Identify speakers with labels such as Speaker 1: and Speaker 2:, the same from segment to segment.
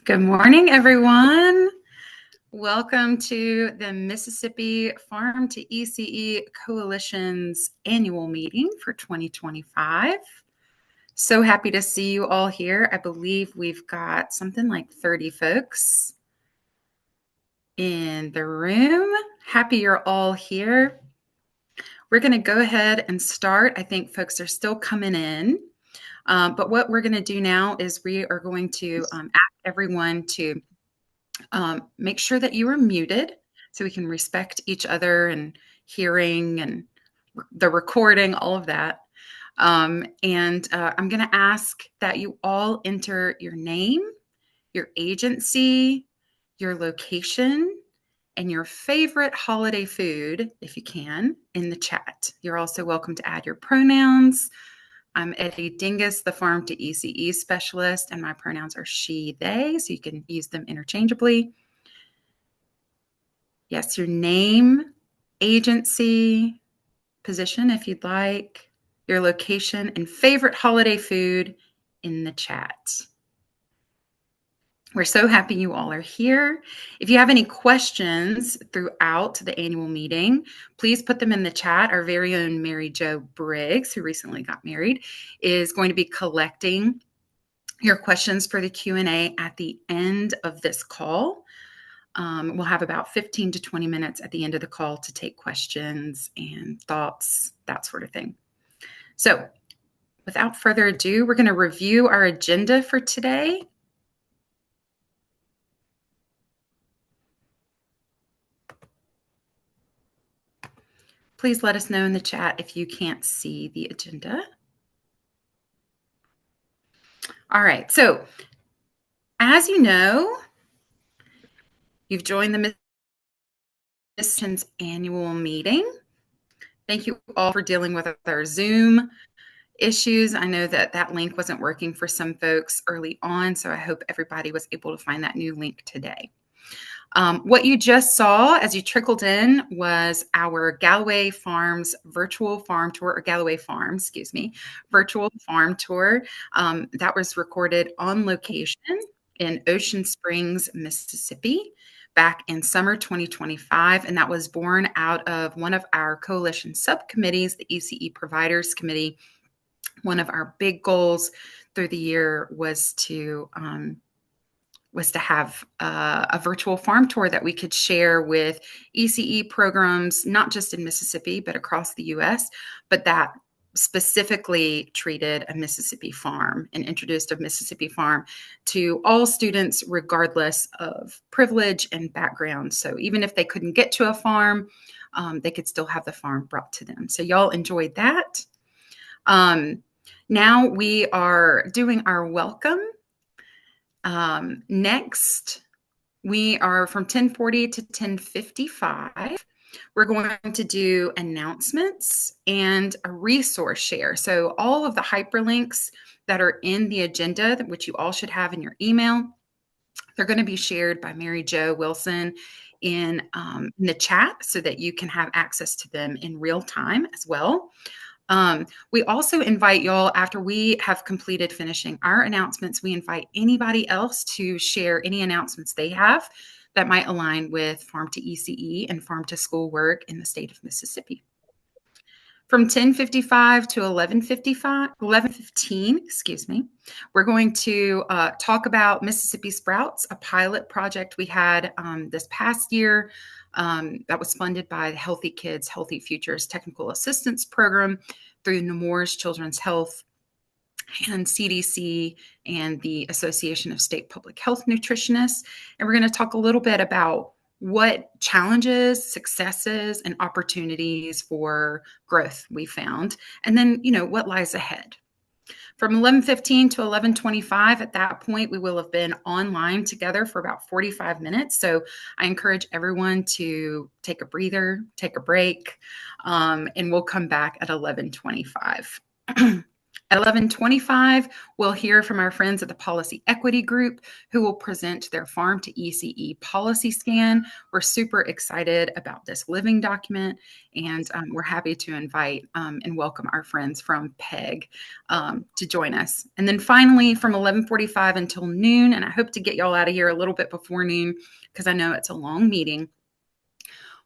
Speaker 1: Good morning, everyone. Welcome to the Mississippi Farm to ECE Coalition's annual meeting for 2025. So happy to see you all here. I believe we've got something like 30 folks in the room. Happy you're all here. We're going to go ahead and start. I think folks are still coming in. But what we're going to do now is we are going to ask everyone to make sure that you are muted so we can respect each other and hearing and the recording, all of that. I'm going to ask that you all enter your name, your agency, your location, and your favorite holiday food, if you can, in the chat. You're also welcome to add your pronouns. I'm Eddie Dingus, the Farm to ECE specialist, and my pronouns are she, they, so you can use them interchangeably. Yes, your name, agency, position if you'd like, your location, and favorite holiday food in the chat. We're so happy you all are here. If you have any questions throughout the annual meeting, please put them in the chat. Our very own Mary Jo Briggs, who recently got married, is going to be collecting your questions for the Q&A at the end of this call. We'll have about 15 to 20 minutes at the end of the call to take questions and thoughts, that sort of thing. So without further ado, we're going to review our agenda for today. Please let us know in the chat if you can't see the agenda. All right, so as you know, you've joined the Mission's annual meeting. Thank you all for dealing with our Zoom issues. I know that that link wasn't working for some folks early on, so I hope everybody was able to find that new link today. What you just saw as you trickled in was our Galloway Farms virtual farm tour, or Galloway Farms, excuse me, virtual farm tour that was recorded on location in Ocean Springs, Mississippi, back in summer 2025. And that was born out of one of our coalition subcommittees, the ECE Providers Committee. One of our big goals through the year was to have a virtual farm tour that we could share with ECE programs, not just in Mississippi, but across the U.S., but that specifically treated a Mississippi farm and introduced a Mississippi farm to all students, regardless of privilege and background. So even if they couldn't get to a farm, they could still have the farm brought to them. So y'all enjoyed that. Now we are doing our welcome. Next, we are from 10:40 to 10:55. We're going to do announcements and a resource share. So all of the hyperlinks that are in the agenda, which you all should have in your email, they're going to be shared by Mary Jo Wilson in the chat so that you can have access to them in real time as well. We also invite y'all, after we have completed finishing our announcements, we invite anybody else to share any announcements they have that might align with Farm to ECE and Farm to School work in the state of Mississippi. From 10:55 to 11:15, excuse me, we're going to talk about Mississippi Sprouts, a pilot project we had this past year that was funded by the Healthy Kids, Healthy Futures Technical Assistance Program through Nemours Children's Health and CDC and the Association of State Public Health Nutritionists. And we're going to talk a little bit about what challenges, successes, and opportunities for growth we found, and then, what lies ahead. From 11:15 to 11:25, at that point, we will have been online together for about 45 minutes. So I encourage everyone to take a breather, take a break, and we'll come back at 11:25. At 11:25, we'll hear from our friends at the Policy Equity Group, who will present their Farm to ECE policy scan. We're super excited about this living document, and we're happy to invite and welcome our friends from PEG to join us. And then finally, from 11:45 until noon, and I hope to get y'all out of here a little bit before noon because I know it's a long meeting,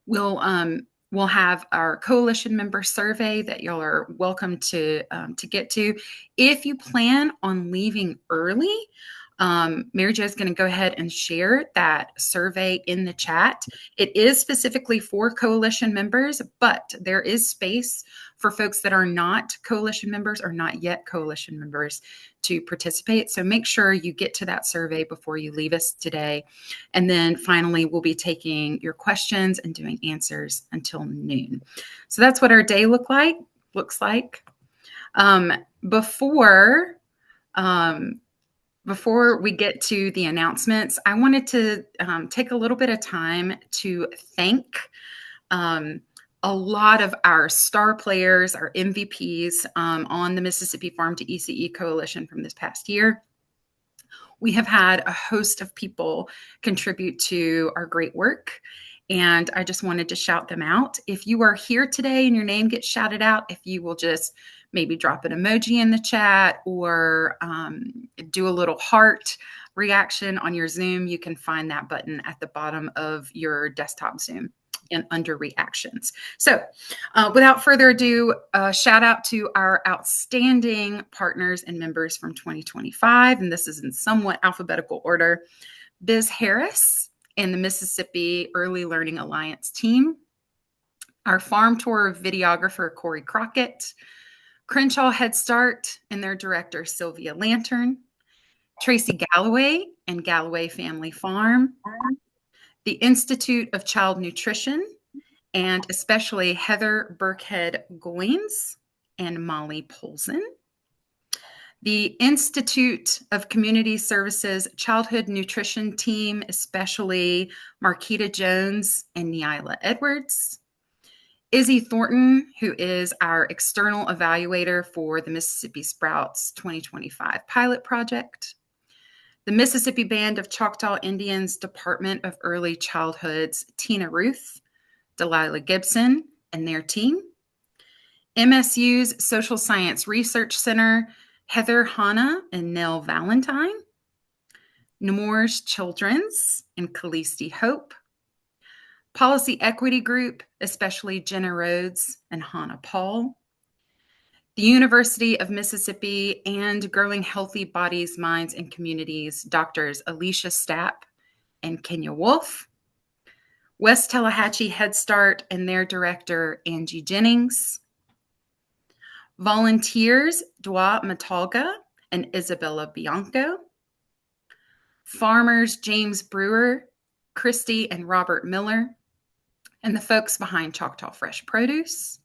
Speaker 1: we'll have our coalition member survey that y'all are welcome to get to. If you plan on leaving early, Mary Jo is going to go ahead and share that survey in the chat. It is specifically for coalition members, but there is space for folks that are not coalition members or not yet coalition members to participate. So make sure you get to that survey before you leave us today. And then finally, we'll be taking your questions and doing answers until noon. So that's what our day looks like. Before we get to the announcements, I wanted to take a little bit of time to thank a lot of our star players, our MVPs on the Mississippi Farm to ECE Coalition from this past year. We have had a host of people contribute to our great work, and I just wanted to shout them out. If you are here today and your name gets shouted out, if you will just maybe drop an emoji in the chat or do a little heart reaction on your Zoom, you can find that button at the bottom of your desktop Zoom and under reactions. So without further ado, shout out to our outstanding partners and members from 2025, and this is in somewhat alphabetical order: Biz Harris and the Mississippi Early Learning Alliance team, our farm tour videographer, Corey Crockett, Crenshaw Head Start and their director, Sylvia Lantern, Tracy Galloway and Galloway Family Farm, the Institute of Child Nutrition, and especially Heather Burkhead Goins and Molly Polson, the Institute of Community Services Childhood Nutrition team, especially Marquita Jones and Nyila Edwards, Izzy Thornton, who is our external evaluator for the Mississippi Sprouts 2025 pilot project, the Mississippi Band of Choctaw Indians Department of Early Childhood's Tina Ruth, Delilah Gibson, and their team, MSU's Social Science Research Center, Heather Hanna and Nell Valentine, Nemours Children's and Calisti Hope, Policy Equity Group, especially Jenna Rhodes and Hannah Paul, the University of Mississippi and Growing Healthy Bodies, Minds, and Communities, Doctors Alicia Stapp and Kenya Wolf, West Tallahatchie Head Start and their director, Angie Jennings, volunteers, Dwa Matalga and Isabella Bianco, farmers, James Brewer, Christy and Robert Miller, and the folks behind Choctaw Fresh Produce,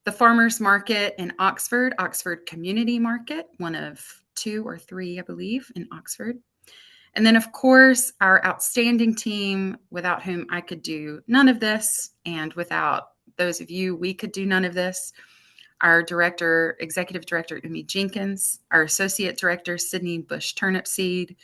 Speaker 1: the Farmers Market in Oxford, Oxford Community Market, one of 2 or 3, I believe, in Oxford. And then, of course, our outstanding team, without whom I could do none of this, and without those of you, we could do none of this. Our director, executive director, Umi Jenkins, our associate director, Sydney Bush Turnipseed,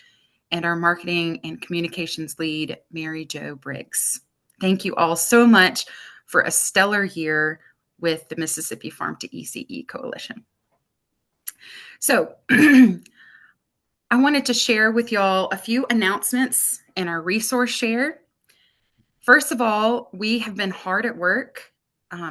Speaker 1: and our marketing and communications lead, Mary Jo Briggs. Thank you all so much for a stellar year with the Mississippi Farm to ECE Coalition. So I wanted to share with y'all a few announcements in our resource share. First of all, we have been hard at work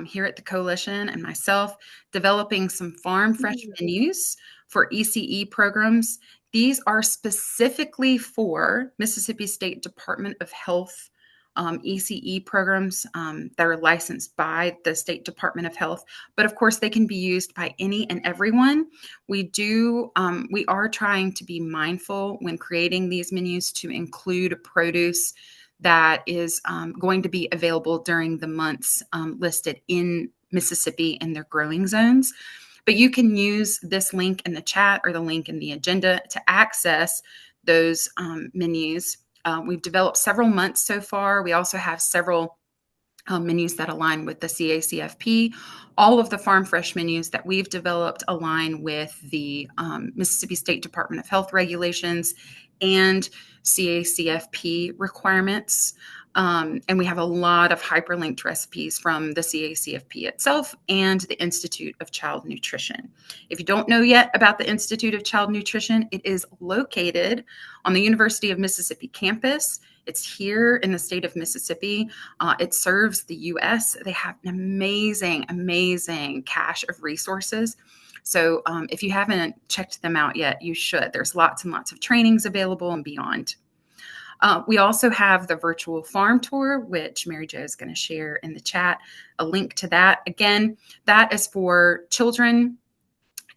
Speaker 1: here at the Coalition and myself developing some farm fresh menus for ECE programs. These are specifically for Mississippi State Department of Health ECE programs that are licensed by the State Department of Health, but of course they can be used by any and everyone. We are trying to be mindful when creating these menus to include produce that is going to be available during the months listed in Mississippi in their growing zones. But you can use this link in the chat or the link in the agenda to access those menus. We've developed several months so far. We also have several menus that align with the CACFP. All of the farm fresh menus that we've developed align with the Mississippi State Department of Health regulations and CACFP requirements. And we have a lot of hyperlinked recipes from the CACFP itself and the Institute of Child Nutrition. If you don't know yet about the Institute of Child Nutrition, it is located on the University of Mississippi campus. It's here in the state of Mississippi. It serves the U.S. They have an amazing, amazing cache of resources. So if you haven't checked them out yet, you should. There's lots and lots of trainings available and beyond. We also have the virtual farm tour, which Mary Jo is going to share in the chat, a link to that. Again, that is for children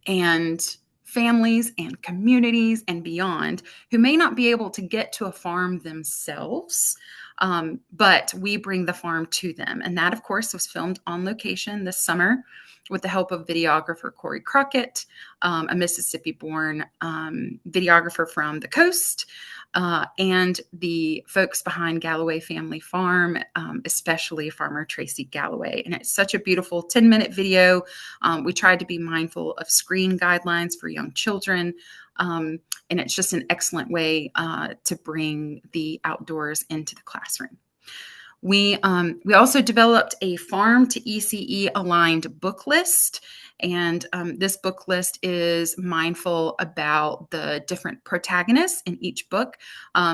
Speaker 1: and families and communities and beyond who may not be able to get to a farm themselves, but we bring the farm to them. And that, of course, was filmed on location this summer with the help of videographer Corey Crockett, a Mississippi-born videographer from the coast, and the folks behind Galloway Family Farm, especially farmer Tracy Galloway. And it's such a beautiful 10-minute video. We tried to be mindful of screen guidelines for young children. And it's just an excellent way to bring the outdoors into the classroom. We also developed a farm to ECE aligned book list. And this book list is mindful about the different protagonists in each book.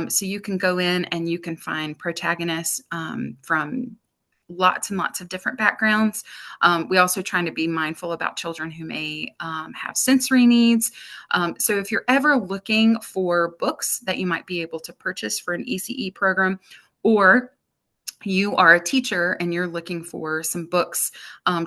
Speaker 1: So you can go in and you can find protagonists from lots and lots of different backgrounds. We also trying to be mindful about children who may have sensory needs. So if you're ever looking for books that you might be able to purchase for an ECE program, or you are a teacher and you're looking for some books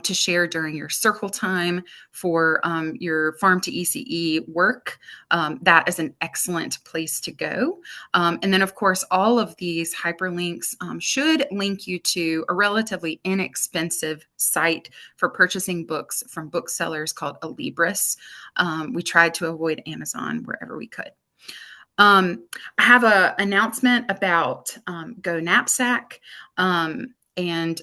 Speaker 1: to share during your circle time for your farm to ECE work, that is an excellent place to go. And then, of course, all of these hyperlinks should link you to a relatively inexpensive site for purchasing books from booksellers called Alibris. We tried to avoid Amazon wherever we could. I have an announcement about Go Knapsack and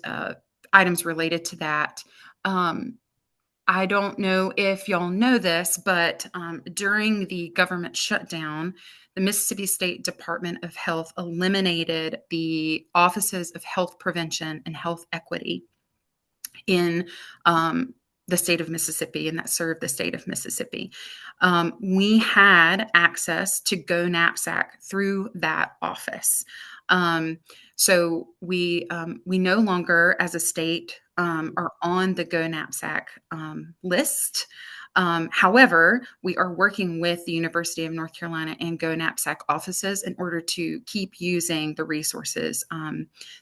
Speaker 1: items related to that. I don't know if y'all know this, but during the government shutdown, the Mississippi State Department of Health eliminated the offices of health prevention and health equity in the state of Mississippi, and that served the state of Mississippi. We had access to Go Knapsack through that office. So we no longer, as a state, are on the Go Knapsack list. However, we are working with the University of North Carolina and Go Knapsack offices in order to keep using the resources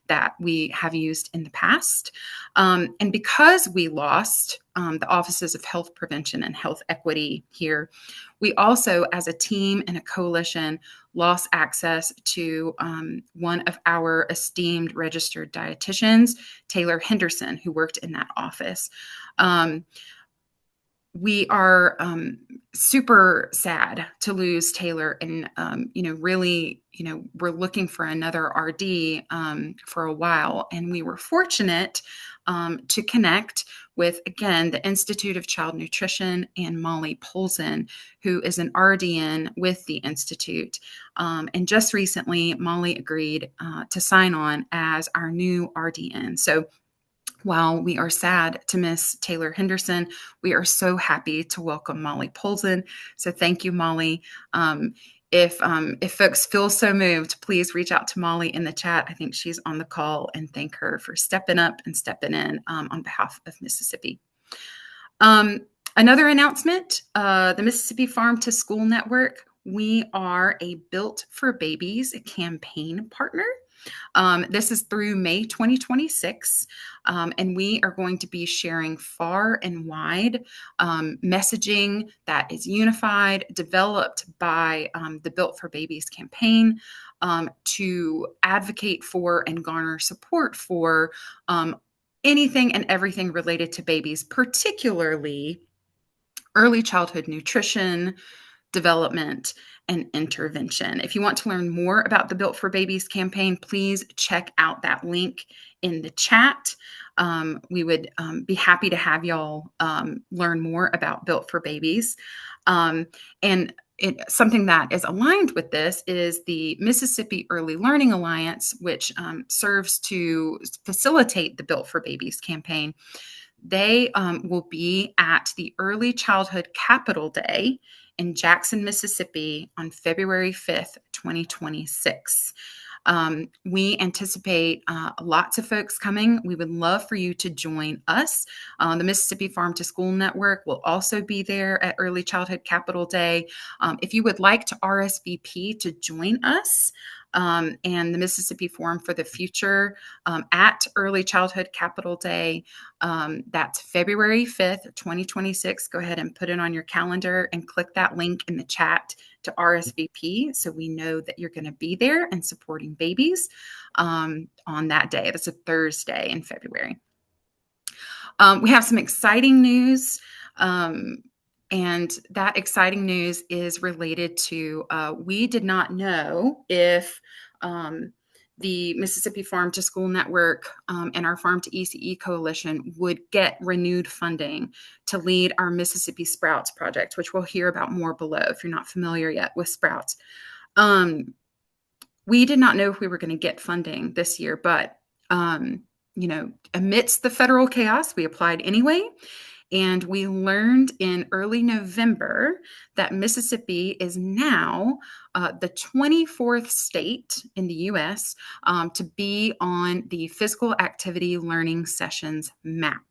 Speaker 1: that we have used in the past. And because we lost the offices of health prevention and health equity here, we also, as a team and a coalition, lost access to one of our esteemed registered dietitians, Taylor Henderson, who worked in that office. We are super sad to lose Taylor, and really, we're looking for another RD for a while, and we were fortunate to connect with, again, the Institute of Child Nutrition and Molly Polzin, who is an RDN with the Institute. And just recently, Molly agreed to sign on as our new RDN. So while we are sad to miss Taylor Henderson, we are so happy to welcome Molly Polzin. So thank you, Molly. If folks feel so moved, please reach out to Molly in the chat. I think she's on the call, and thank her for stepping up and stepping in on behalf of Mississippi. Another announcement, the Mississippi Farm to School Network. We are a Built for Babies campaign partner. This is through May 2026, and we are going to be sharing far and wide messaging that is unified, developed by the Built for Babies campaign to advocate for and garner support for anything and everything related to babies, particularly early childhood nutrition, development, and intervention. If you want to learn more about the Built for Babies campaign, please check out that link in the chat. We would be happy to have y'all learn more about Built for Babies. And something that is aligned with this is the Mississippi Early Learning Alliance, which serves to facilitate the Built for Babies campaign. They will be at the Early Childhood Capital Day in Jackson, Mississippi on February 5th, 2026. We anticipate lots of folks coming. We would love for you to join us. The Mississippi Farm to School Network will also be there at Early Childhood Capital Day. If you would like to RSVP to join us, and the Mississippi Forum for the Future at Early Childhood Capital Day. That's February 5th, 2026. Go ahead and put it on your calendar and click that link in the chat to RSVP so we know that you're going to be there and supporting babies on that day. That's a Thursday in February. We have some exciting news. And that exciting news is related to, we did not know if the Mississippi Farm to School Network and our Farm to ECE Coalition would get renewed funding to lead our Mississippi Sprouts project, which we'll hear about more below if you're not familiar yet with Sprouts. We did not know if we were going to get funding this year, but amidst the federal chaos, we applied anyway. And we learned in early November that Mississippi is now the 24th state in the U.S. To be on the Physical Activity Learning Sessions map.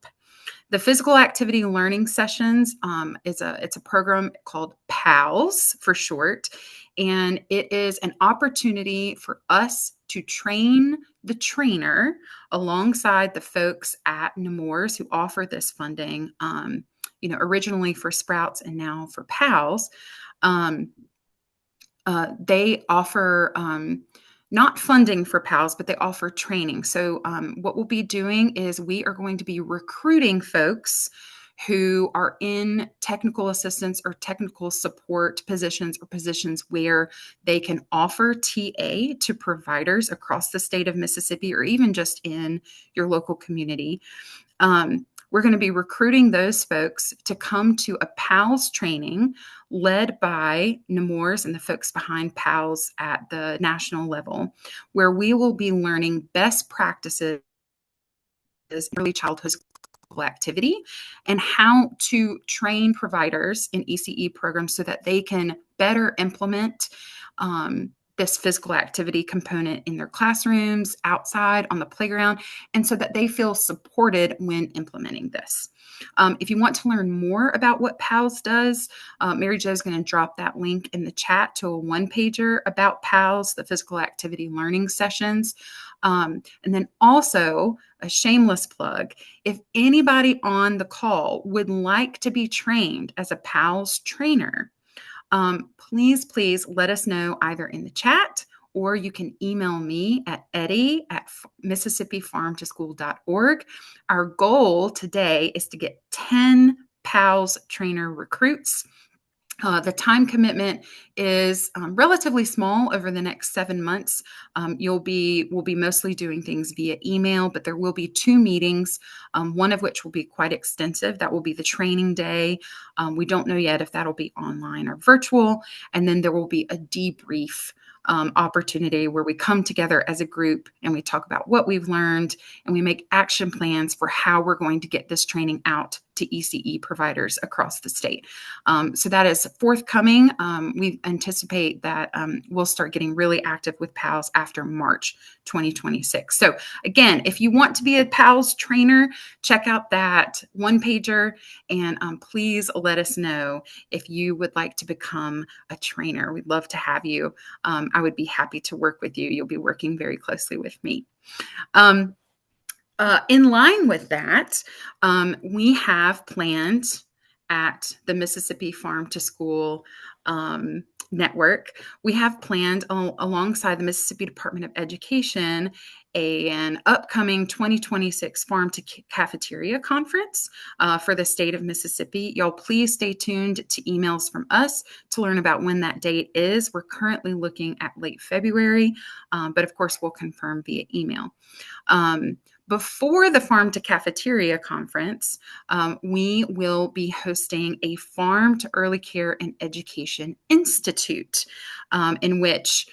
Speaker 1: The Physical Activity Learning Sessions it's a program called PALS for short, and it is an opportunity for us to train the trainer alongside the folks at Nemours who offer this funding, originally for Sprouts and now for PALS. They offer not funding for PALS, but they offer training. So what we'll be doing is we are going to be recruiting folks who are in technical assistance or technical support positions or positions where they can offer TA to providers across the state of Mississippi or even just in your local community. We're going to be recruiting those folks to come to a PALS training led by Nemours and the folks behind PALS at the national level, where we will be learning best practices in early childhood activity and how to train providers in ECE programs so that they can better implement this physical activity component in their classrooms, outside, on the playground, and so that they feel supported when implementing this. If you want to learn more about what PALS does, Mary Jo is going to drop that link in the chat to a one-pager about PALS, the Physical Activity Learning Sessions. And then also a shameless plug, if anybody on the call would like to be trained as a PALS trainer, please let us know either in the chat or you can email me at eddie@mississippifarmtoschool.org. Our goal today is to get 10 PALS trainer recruits. The time commitment is relatively small over the next 7 months. We'll be mostly doing things via email, but there will be 2 meetings, one of which will be quite extensive. That will be the training day. We don't know yet if that'll be online or virtual. And then there will be a debrief opportunity where we come together as a group and we talk about what we've learned and we make action plans for how we're going to get this training out to ECE providers across the state. So that is forthcoming. We anticipate that we'll start getting really active with PALS after March 2026. So again, if you want to be a PALS trainer, check out that one-pager and please let us know if you would like to become a trainer. We'd love to have you. I would be happy to work with you. You'll be working very closely with me. In line with that, we have planned at the Mississippi Farm to School network, we have planned alongside the Mississippi Department of Education an upcoming 2026 Farm to Cafeteria Conference for the state of Mississippi. Y'all, please stay tuned to emails from us to learn about when that date is. We're currently looking at late February, but of course, we'll confirm via email. Before the Farm to Cafeteria Conference, we will be hosting a Farm to Early Care and Education Institute, in which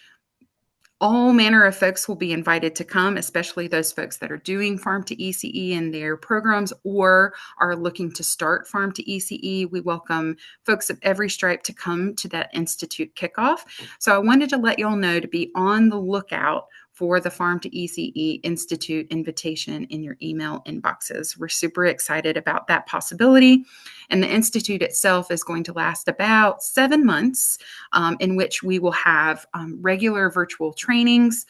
Speaker 1: all manner of folks will be invited to come, especially those folks that are doing Farm to ECE in their programs or are looking to start Farm to ECE. We welcome folks of every stripe to come to that Institute kickoff. So I wanted to let y'all know to be on the lookout for the Farm to ECE Institute invitation in your email inboxes. We're super excited about that possibility. And the Institute itself is going to last about 7 months, in which we will have regular virtual trainings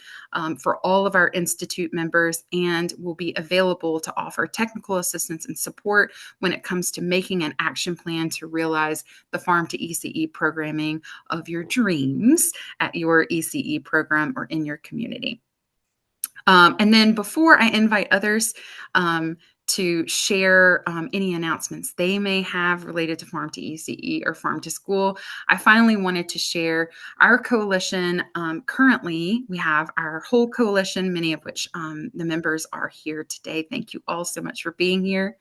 Speaker 1: for all of our Institute members, and will be available to offer technical assistance and support when it comes to making an action plan to realize the Farm to ECE programming of your dreams at your ECE program or in your community. And then before I invite others to share any announcements they may have related to Farm to ECE or Farm to School, I finally wanted to share our coalition. Currently, we have our whole coalition, many of which the members are here today. Thank you all so much for being here.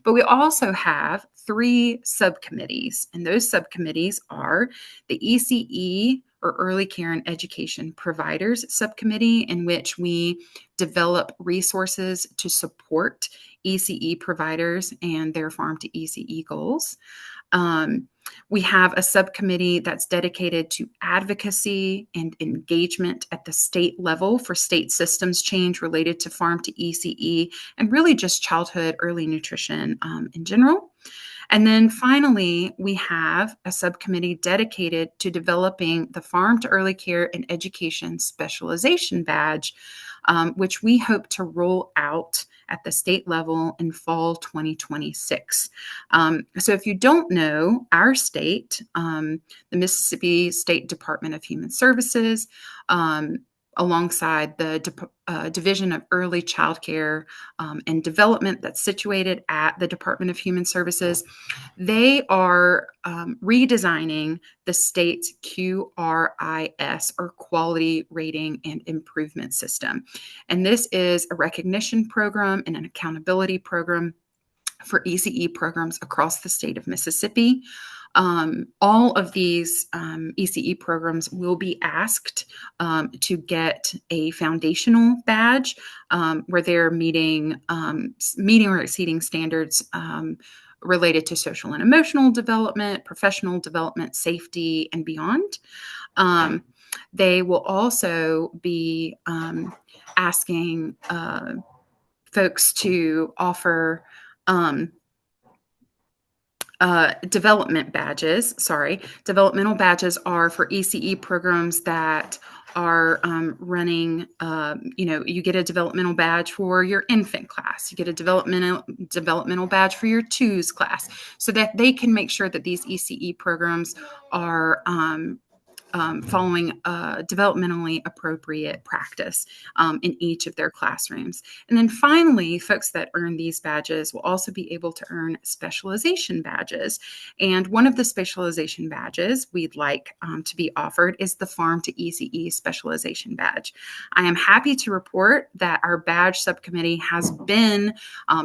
Speaker 1: But we also have 3 subcommittees, and those subcommittees are the ECE, or Early Care and Education Providers Subcommittee, in which we develop resources to support ECE providers and their Farm to ECE goals. We have a subcommittee that's dedicated to advocacy and engagement at the state level for state systems change related to Farm to ECE and really just childhood early nutrition in general. And then finally, we have a subcommittee dedicated to developing the Farm to Early Care and Education Specialization Badge, which we hope to roll out at the state level in fall 2026. So if you don't know, our state, the Mississippi State Department of Human Services, alongside the Division of Early Childcare and Development that's situated at the Department of Human Services, they are redesigning the state's QRIS, or Quality Rating and Improvement System. And this is a recognition program and an accountability program for ECE programs across the state of Mississippi. All of these ECE programs will be asked to get a foundational badge where they're meeting or exceeding standards related to social and emotional development, professional development, safety, and beyond. They will also be asking folks to offer development badges. Developmental badges are for ECE programs that are running, you get a developmental badge for your infant class. You get a developmental badge for your twos class, so that they can make sure that these ECE programs are following developmentally appropriate practice in each of their classrooms. And then finally, folks that earn these badges will also be able to earn specialization badges. And one of the specialization badges we'd like to be offered is the Farm to ECE Specialization Badge. I am happy to report that our badge subcommittee has been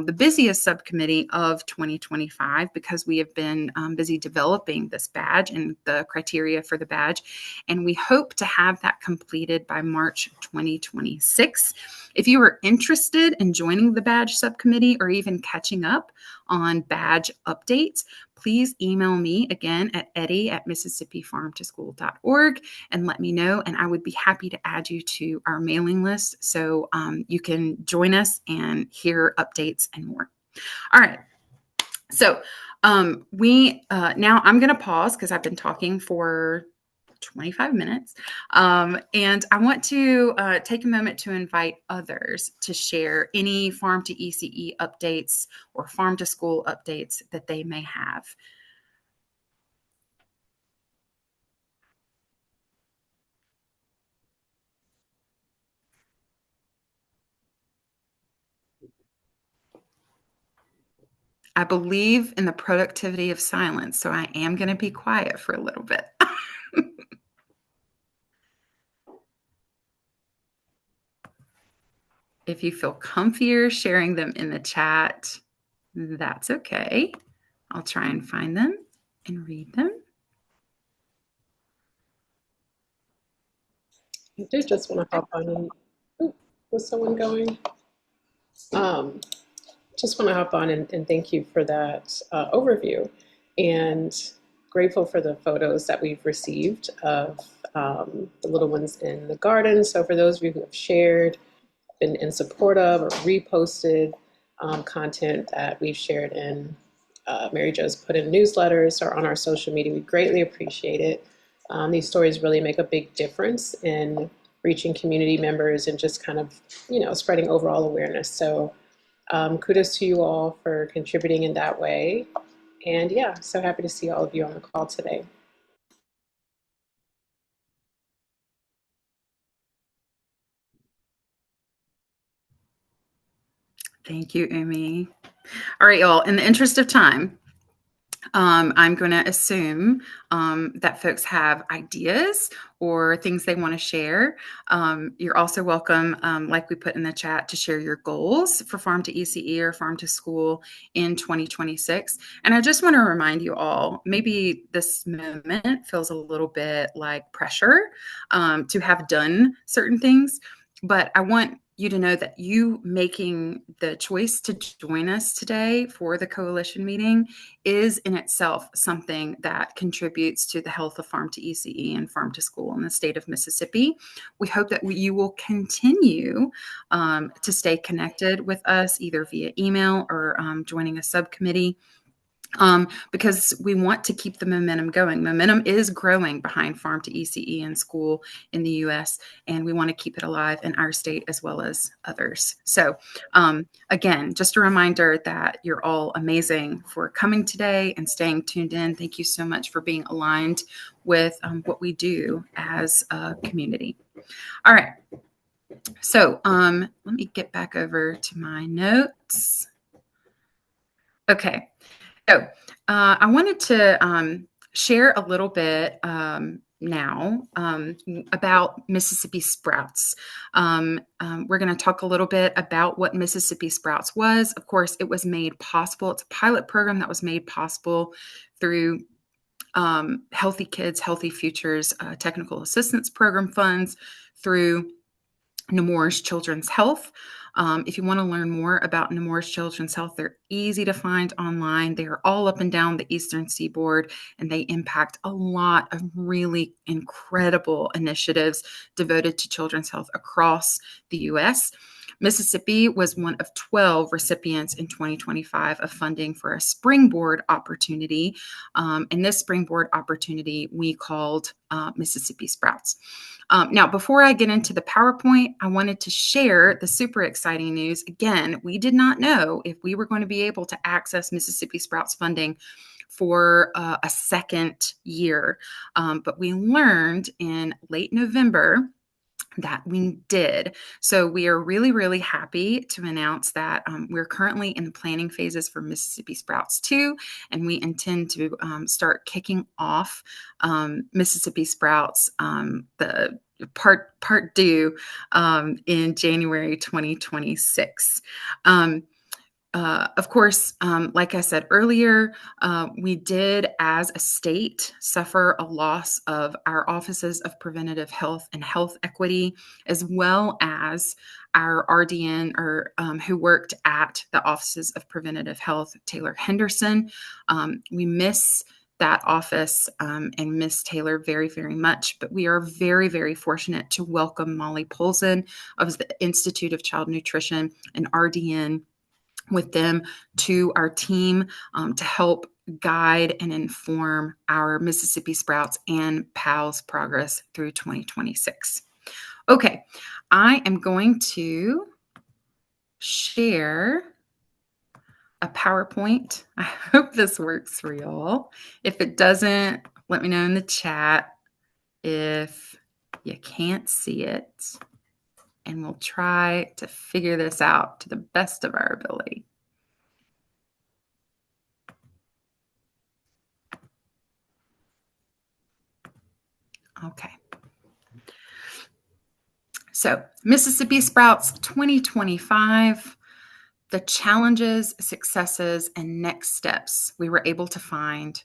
Speaker 1: the busiest subcommittee of 2025 because we have been busy developing this badge and the criteria for the badge. And we hope to have that completed by March 2026. If you are interested in joining the badge subcommittee or even catching up on badge updates, please email me again at eddie@mississippifarmtoschool.org and let me know. And I would be happy to add you to our mailing list so you can join us and hear updates and more. All right. So now I'm going to pause because I've been talking for 25 minutes. And I want to take a moment to invite others to share any Farm to ECE updates or Farm to School updates that they may have. I believe in the productivity of silence, so I am going to be quiet for a little bit. If you feel comfier sharing them in the chat, that's okay. I'll try and find them and read them.
Speaker 2: I do just want to hop on and was someone going? Just want to hop on and thank you for that overview, and grateful for the photos that we've received of the little ones in the garden. So for those of you who have shared, been in support of, or reposted content that we've shared in Mary Jo's put in newsletters or on our social media, we greatly appreciate it. These stories really make a big difference in reaching community members and just kind of, spreading overall awareness. So kudos to you all for contributing in that way. And yeah, so happy to see all of you on the call today.
Speaker 1: Thank you, Umi. All right, y'all. In the interest of time, I'm going to assume that folks have ideas or things they want to share. You're also welcome, like we put in the chat, to share your goals for Farm to ECE or Farm to School in 2026. And I just want to remind you all, maybe this moment feels a little bit like pressure to have done certain things, but I want you to know that you making the choice to join us today for the coalition meeting is in itself something that contributes to the health of Farm to ECE and Farm to School in the state of Mississippi. We hope that you will continue to stay connected with us either via email or joining a subcommittee. Because we want to keep the momentum going. Momentum is growing behind Farm to ECE and school in the U.S., and we want to keep it alive in our state as well as others. So again, just a reminder that you're all amazing for coming today and staying tuned in. Thank you so much for being aligned with what we do as a community. All right. So let me get back over to my notes. Okay. So I wanted to share a little bit now about Mississippi Sprouts. We're going to talk a little bit about what Mississippi Sprouts was. Of course, it was made possible. It's a pilot program that was made possible through Healthy Kids, Healthy Futures Technical Assistance Program funds through Nemours Children's Health. If you want to learn more about Nemours Children's Health, they're easy to find online. They are all up and down the Eastern Seaboard, and they impact a lot of really incredible initiatives devoted to children's health across the U.S. Mississippi was one of 12 recipients in 2025 of funding for a springboard opportunity. And this springboard opportunity we called Mississippi Sprouts. Now, before I get into the PowerPoint, I wanted to share the super exciting news. Again, we did not know if we were going to be able to access Mississippi Sprouts funding for a second year, but we learned in late November that we did. So we are really, really happy to announce that we're currently in the planning phases for Mississippi Sprouts 2, and we intend to start kicking off Mississippi Sprouts, the part due in January 2026. Of course, like I said earlier, we did, as a state, suffer a loss of our offices of preventative health and health equity, as well as our RDN, or who worked at the offices of preventative health, Taylor Henderson. We miss that office and Miss Taylor very, very much. But we are very, very fortunate to welcome Molly Polson of the Institute of Child Nutrition and RDN with them to our team to help guide and inform our Mississippi Sprouts and PALS progress through 2026. Okay, I am going to share a PowerPoint. I hope this works for y'all. If it doesn't, let me know in the chat if you can't see it, and we'll try to figure this out to the best of our ability. Okay. So Mississippi Sprouts 2025, the challenges, successes, and next steps we were able to find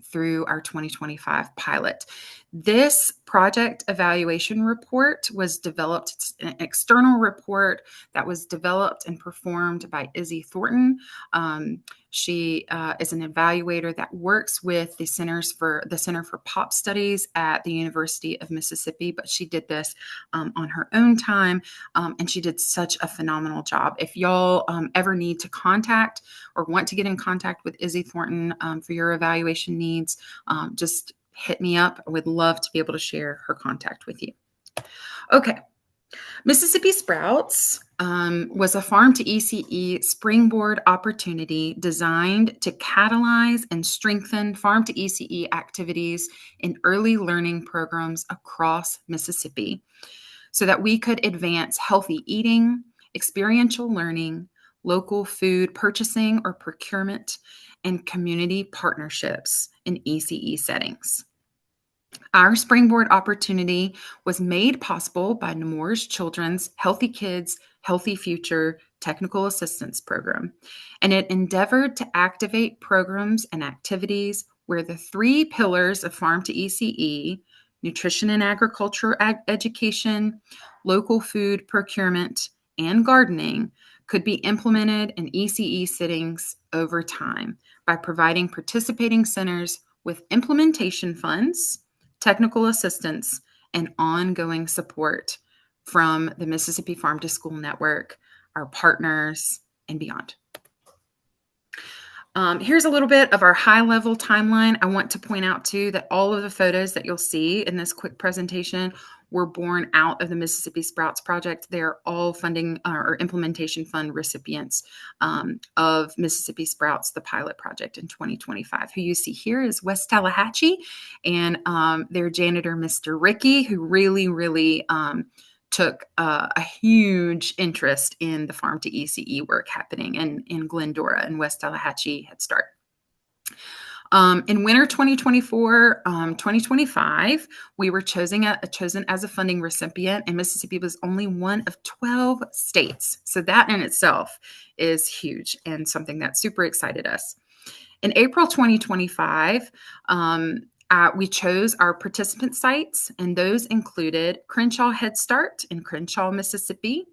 Speaker 1: through our 2025 pilot. This project evaluation report was developed, it's an external report that was developed and performed by Izzy Thornton. She is an evaluator that works with the Center for Pop Studies at the University of Mississippi, but she did this on her own time, and she did such a phenomenal job. If y'all ever need to contact or want to get in contact with Izzy Thornton for your evaluation needs, just hit me up. I would love to be able to share her contact with you. Okay. Mississippi Sprouts was a farm to ECE springboard opportunity designed to catalyze and strengthen farm to ECE activities in early learning programs across Mississippi so that we could advance healthy eating, experiential learning, local food purchasing or procurement, and community partnerships in ECE settings. Our springboard opportunity was made possible by Nemours Children's Healthy Kids, Healthy Future Technical Assistance Program, and it endeavored to activate programs and activities where the three pillars of Farm to ECE, nutrition and agriculture education, local food procurement, and gardening, could be implemented in ECE settings over time by providing participating centers with implementation funds, technical assistance, and ongoing support from the Mississippi Farm to School Network, our partners, and beyond. Here's a little bit of our high-level timeline. I want to point out, too, that all of the photos that you'll see in this quick presentation were born out of the Mississippi Sprouts Project. They're all funding or implementation fund recipients of Mississippi Sprouts, the pilot project in 2025. Who you see here is West Tallahatchie and their janitor, Mr. Ricky, who really took a huge interest in the Farm to ECE work happening in Glendora and West Tallahatchie Head Start. In winter 2024, 2025, we were chosen as a funding recipient, and Mississippi was only one of 12 states. So that in itself is huge and something that super excited us. In April 2025, we chose our participant sites, and those included Crenshaw Head Start in Crenshaw, Mississippi,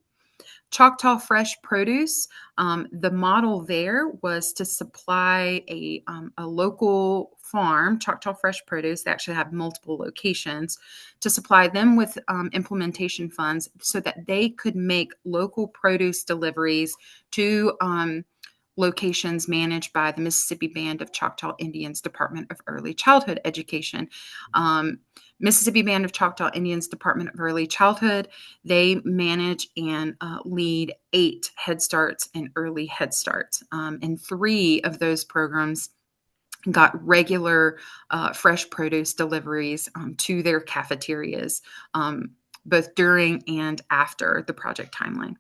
Speaker 1: Choctaw Fresh Produce. The model there was to supply a local farm, Choctaw Fresh Produce. They actually have multiple locations, to supply them with implementation funds so that they could make local produce deliveries to locations managed by the Mississippi Band of Choctaw Indians Department of Early Childhood Education. Mississippi Band of Choctaw Indians Department of Early Childhood, they manage and lead 8 Head Starts and Early Head Starts. And 3 of those programs got regular fresh produce deliveries to their cafeterias, both during and after the project timeline.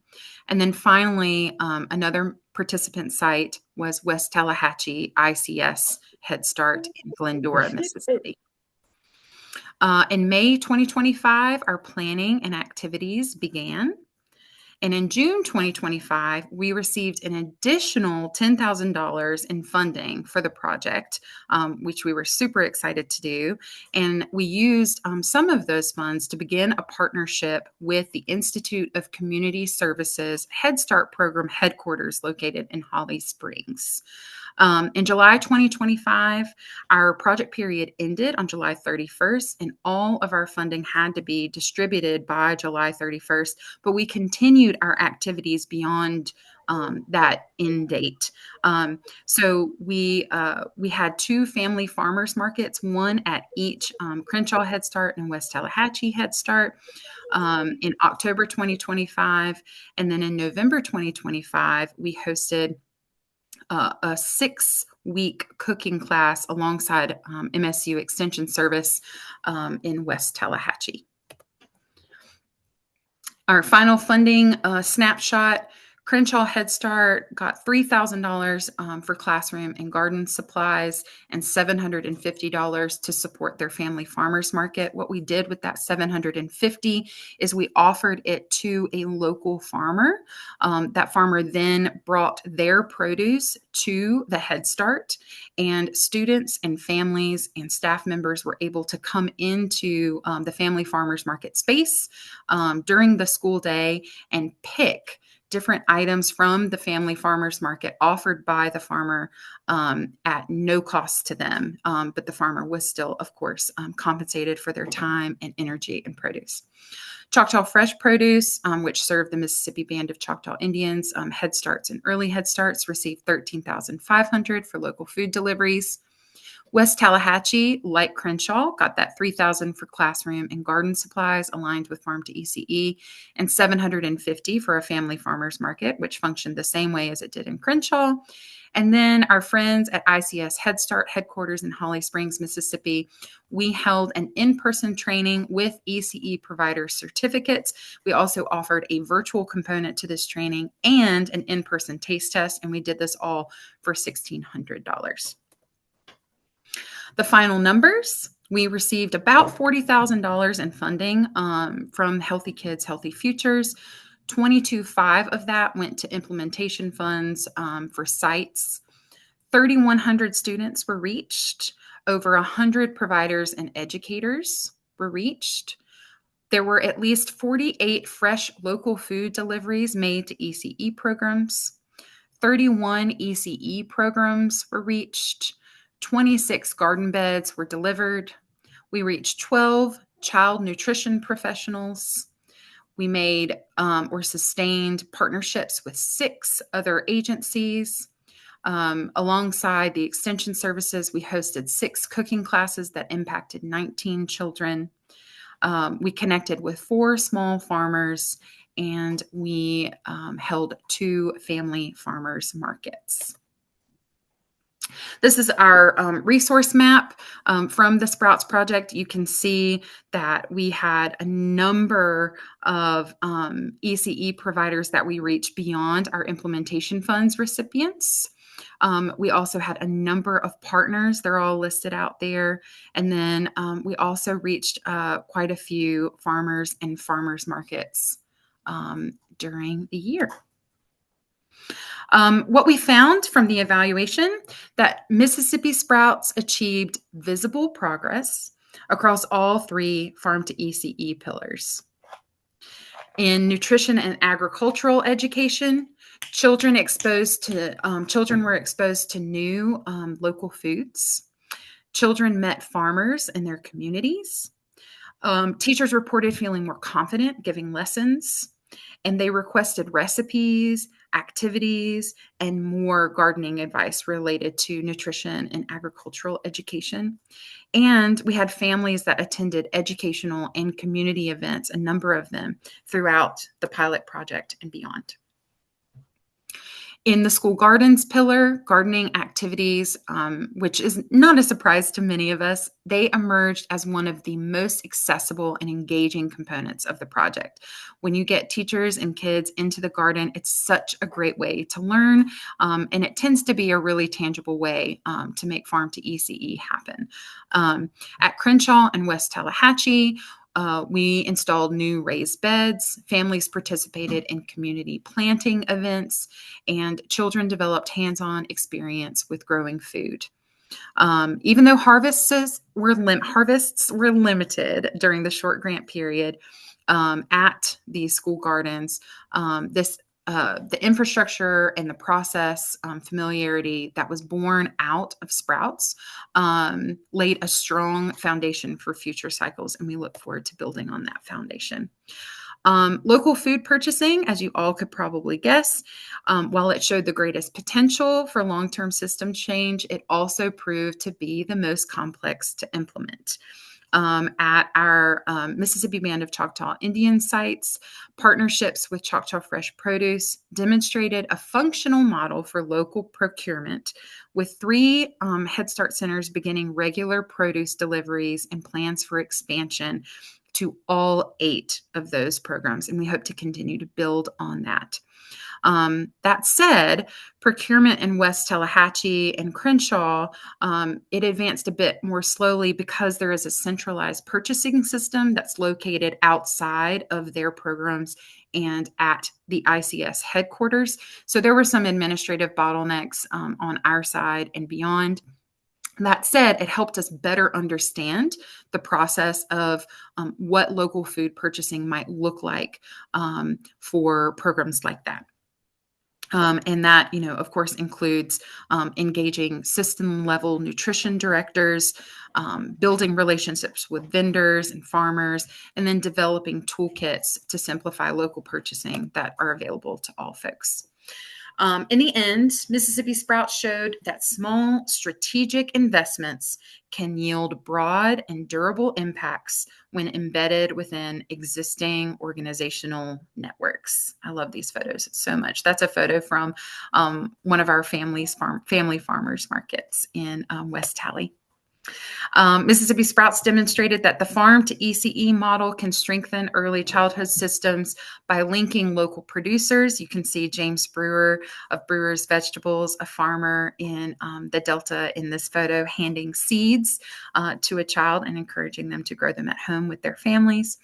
Speaker 1: And then finally, another participant site was West Tallahatchie ICS Head Start in Glendora, Mississippi. In May 2025, our planning and activities began. And in June 2025, we received an additional $10,000 in funding for the project, which we were super excited to do. And we used some of those funds to begin a partnership with the Institute of Community Services Head Start program headquarters located in Holly Springs. In July 2025, our project period ended on July 31st, and all of our funding had to be distributed by July 31st, but we continued our activities beyond that end date. So we had 2 family farmers markets, one at each Crenshaw Head Start and West Tallahatchie Head Start in October 2025. And then in November 2025, we hosted a 6-week cooking class alongside MSU Extension Service in West Tallahatchie. Our final funding snapshot, Crenshaw Head Start got $3,000 for classroom and garden supplies and $750 to support their family farmers market. What we did with that $750 is we offered it to a local farmer. That farmer then brought their produce to the Head Start, and students and families and staff members were able to come into the family farmers market space during the school day and pick different items from the family farmers market offered by the farmer at no cost to them. But the farmer was still, of course, compensated for their time and energy and produce. Choctaw Fresh Produce, which served the Mississippi Band of Choctaw Indians, Head Starts and Early Head Starts, received $13,500 for local food deliveries. West Tallahatchie, like Crenshaw, got that $3,000 for classroom and garden supplies aligned with Farm to ECE, and $750 for a family farmers market, which functioned the same way as it did in Crenshaw. And then our friends at ICS Head Start headquarters in Holly Springs, Mississippi, we held an in-person training with ECE provider certificates. We also offered a virtual component to this training and an in-person taste test, and we did this all for $1,600. The final numbers, we received about $40,000 in funding from Healthy Kids, Healthy Futures. 22.5 of that went to implementation funds for sites. 3,100 students were reached. Over 100 providers and educators were reached. There were at least 48 fresh local food deliveries made to ECE programs. 31 ECE programs were reached. 26 garden beds were delivered. We reached 12 child nutrition professionals. We made or sustained partnerships with 6 other agencies. Alongside the extension services, we hosted 6 cooking classes that impacted 19 children. We connected with 4 small farmers, and we held 2 family farmers markets. This is our resource map from the Sprouts Project. You can see that we had a number of ECE providers that we reached beyond our implementation funds recipients. We also had a number of partners. They're all listed out there. And then we also reached quite a few farmers and farmers markets during the year. What we found from the evaluation, that Mississippi Sprouts achieved visible progress across all 3 farm to ECE pillars. In nutrition and agricultural education, children were exposed to new local foods. Children met farmers in their communities. Teachers reported feeling more confident giving lessons, and they requested recipes, activities, and more gardening advice related to nutrition and agricultural education. And we had families that attended educational and community events, a number of them, throughout the pilot project and beyond. In the school gardens pillar, gardening activities, which is not a surprise to many of us, they emerged as one of the most accessible and engaging components of the project. When you get teachers and kids into the garden, it's such a great way to learn, and it tends to be a really tangible way to make Farm to ECE happen. At Crenshaw and West Tallahatchie, we installed new raised beds, families participated in community planting events, and children developed hands-on experience with growing food. Even though harvests were limited during the short grant period at these school gardens, the infrastructure and the process familiarity that was born out of Sprouts laid a strong foundation for future cycles, and we look forward to building on that foundation. Local food purchasing, as you all could probably guess, while it showed the greatest potential for long-term system change, it also proved to be the most complex to implement. At our Mississippi Band of Choctaw Indian sites, partnerships with Choctaw Fresh Produce demonstrated a functional model for local procurement, with 3 Head Start centers beginning regular produce deliveries and plans for expansion to all 8 of those programs, and we hope to continue to build on that. That said, procurement in West Tallahatchie and Crenshaw, it advanced a bit more slowly because there is a centralized purchasing system that's located outside of their programs and at the ICS headquarters. So there were some administrative bottlenecks on our side and beyond. That said, it helped us better understand the process of what local food purchasing might look like for programs like that. And that, of course, includes engaging system level nutrition directors, building relationships with vendors and farmers, and then developing toolkits to simplify local purchasing that are available to all folks. In the end, Mississippi Sprouts showed that small strategic investments can yield broad and durable impacts when embedded within existing organizational networks. I love these photos so much. That's a photo from one of our family farmers markets in West Tally. Mississippi Sprouts demonstrated that the farm to ECE model can strengthen early childhood systems by linking local producers. You can see James Brewer of Brewer's Vegetables, a farmer in the Delta in this photo, handing seeds to a child and encouraging them to grow them at home with their families.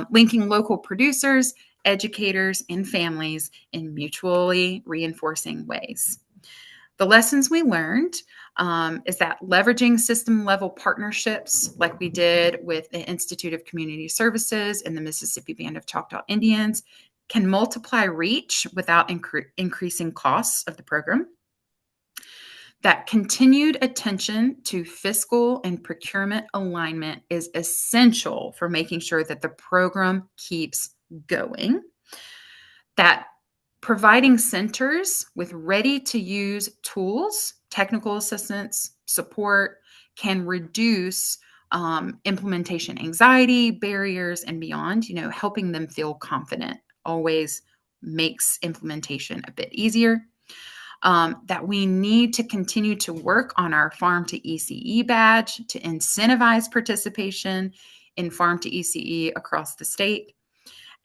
Speaker 1: Linking local producers, educators, and families in mutually reinforcing ways. The lessons we learned is that leveraging system level partnerships like we did with the Institute of Community Services and the Mississippi Band of Choctaw Indians can multiply reach without increasing costs of the program. That continued attention to fiscal and procurement alignment is essential for making sure that the program keeps going. That providing centers with ready-to-use tools, technical assistance, support can reduce implementation anxiety, barriers, and beyond. Helping them feel confident always makes implementation a bit easier. That we need to continue to work on our Farm to ECE badge to incentivize participation in Farm to ECE across the state.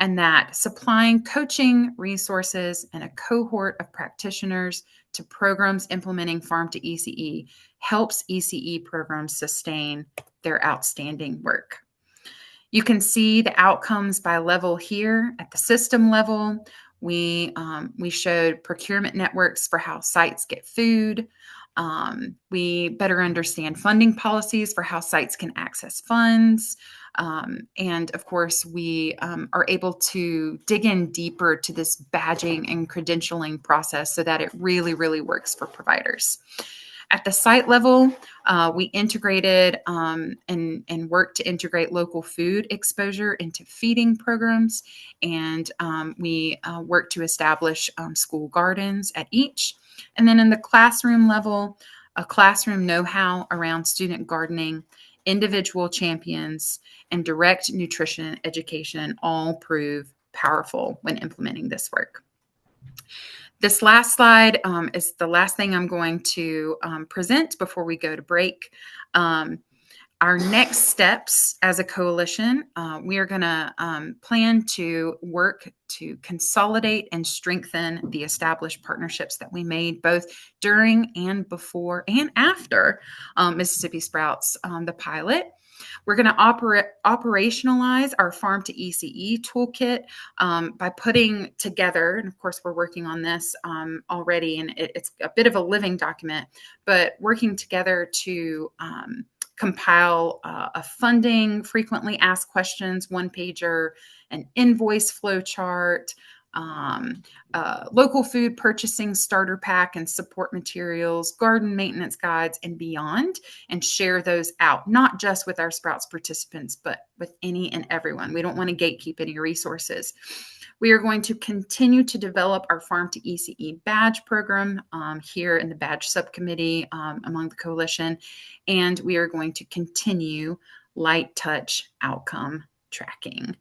Speaker 1: And that supplying coaching resources and a cohort of practitioners to programs implementing Farm to ECE helps ECE programs sustain their outstanding work. You can see the outcomes by level here at the system level. We showed procurement networks for how sites get food. We better understand funding policies for how sites can access funds. And of course, we are able to dig in deeper to this badging and credentialing process so that it really, really works for providers. At the site level, we integrated and worked to integrate local food exposure into feeding programs. And we worked to establish school gardens at each. And then in the classroom level, a classroom know-how around student gardening, individual champions, and direct nutrition education all prove powerful when implementing this work. This last slide is the last thing I'm going to present before we go to break. Our next steps as a coalition, we are going to plan to work to consolidate and strengthen the established partnerships that we made both during and before and after Mississippi Sprouts, the pilot. We're going to operationalize our Farm to ECE toolkit by putting together, and of course we're working on this already, and it's a bit of a living document, but working together to compile a funding, frequently asked questions, one-pager, an invoice flow chart, local food purchasing starter pack and support materials, garden maintenance guides, and beyond, and share those out, not just with our Sprouts participants, but with any and everyone. We don't want to gatekeep any resources. We are going to continue to develop our Farm to ECE badge program here in the badge subcommittee among the coalition, and we are going to continue light touch outcome tracking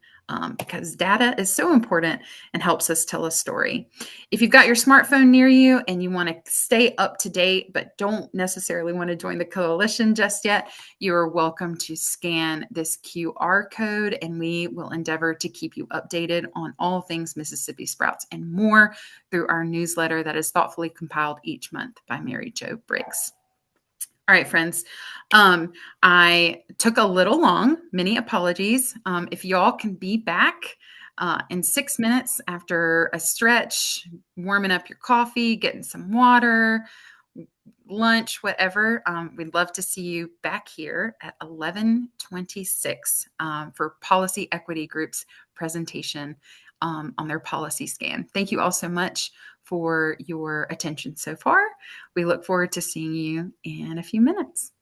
Speaker 1: because data is so important and helps us tell a story. If you've got your smartphone near you and you want to stay up to date but don't necessarily want to join the coalition just yet, you are welcome to scan this QR code and we will endeavor to keep you updated on all things Mississippi Sprouts and more through our newsletter that is thoughtfully compiled each month by Mary Jo Briggs. All right, friends. I took a little long. Many apologies. If y'all can be back in 6 minutes after a stretch, warming up your coffee, getting some water, lunch, whatever, we'd love to see you back here at 11:26 for Policy Equity Group's presentation on their policy scan. Thank you all so much for your attention so far. We look forward to seeing you in a few minutes.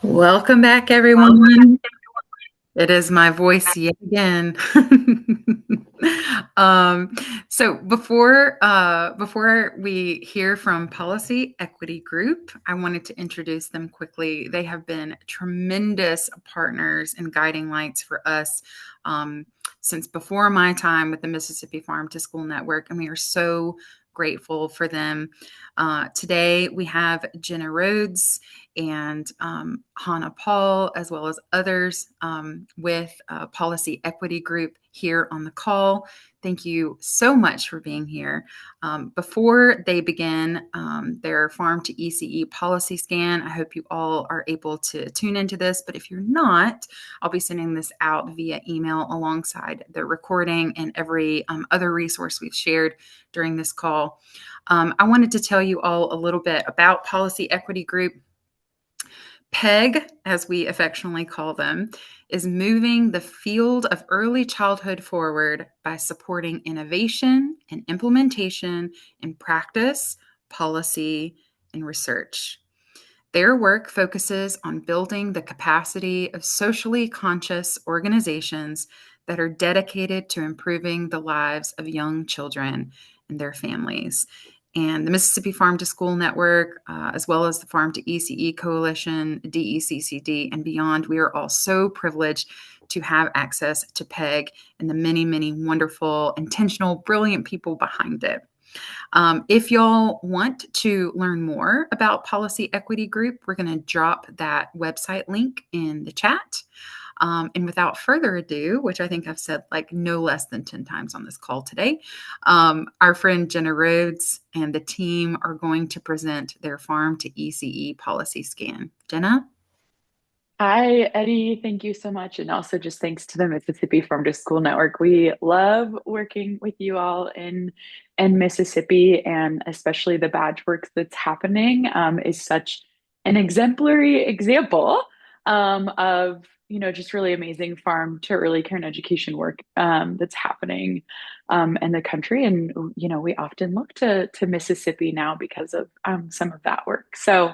Speaker 1: Welcome back, everyone. It is my voice yet again. um, so before we hear from Policy Equity Group, I wanted to introduce them quickly. They have been tremendous partners and guiding lights for us um, since before my time with the Mississippi Farm to School Network, and we are so grateful for them. Today we have Jenna Rhodes and Hannah Paul, as well as others with Policy Equity Group here on the call. Thank you so much for being here. Before they begin their Farm to ECE policy scan, I hope you all are able to tune into this. But if you're not, I'll be sending this out via email alongside the recording and every other resource we've shared during this call. I wanted to tell you all a little bit about Policy Equity Group. PEG, as we affectionately call them, is moving the field of early childhood forward by supporting innovation and implementation in practice, policy, and research. Their work focuses on building the capacity of socially conscious organizations that are dedicated to improving the lives of young children and their families. And the Mississippi Farm to School Network, as well as the Farm to ECE Coalition, DECCD, and beyond, we are all so privileged to have access to PEG and the many, many wonderful, intentional, brilliant people behind it. If y'all want to learn more about Policy Equity Group, we're going to drop that website link in the chat. And without further ado, which I think I've said like no less than 10 times on this call today, our friend Jenna Rhodes and the team are going to present their Farm to ECE policy scan. Jenna?
Speaker 3: Hi, Eddie. Thank you so much. And also just thanks to the Mississippi Farm to School Network. We love working with you all in Mississippi, and especially the badge work that's happening is such an exemplary example of, just really amazing farm to early care and education work that's happening in the country. And, we often look to Mississippi now because of some of that work. So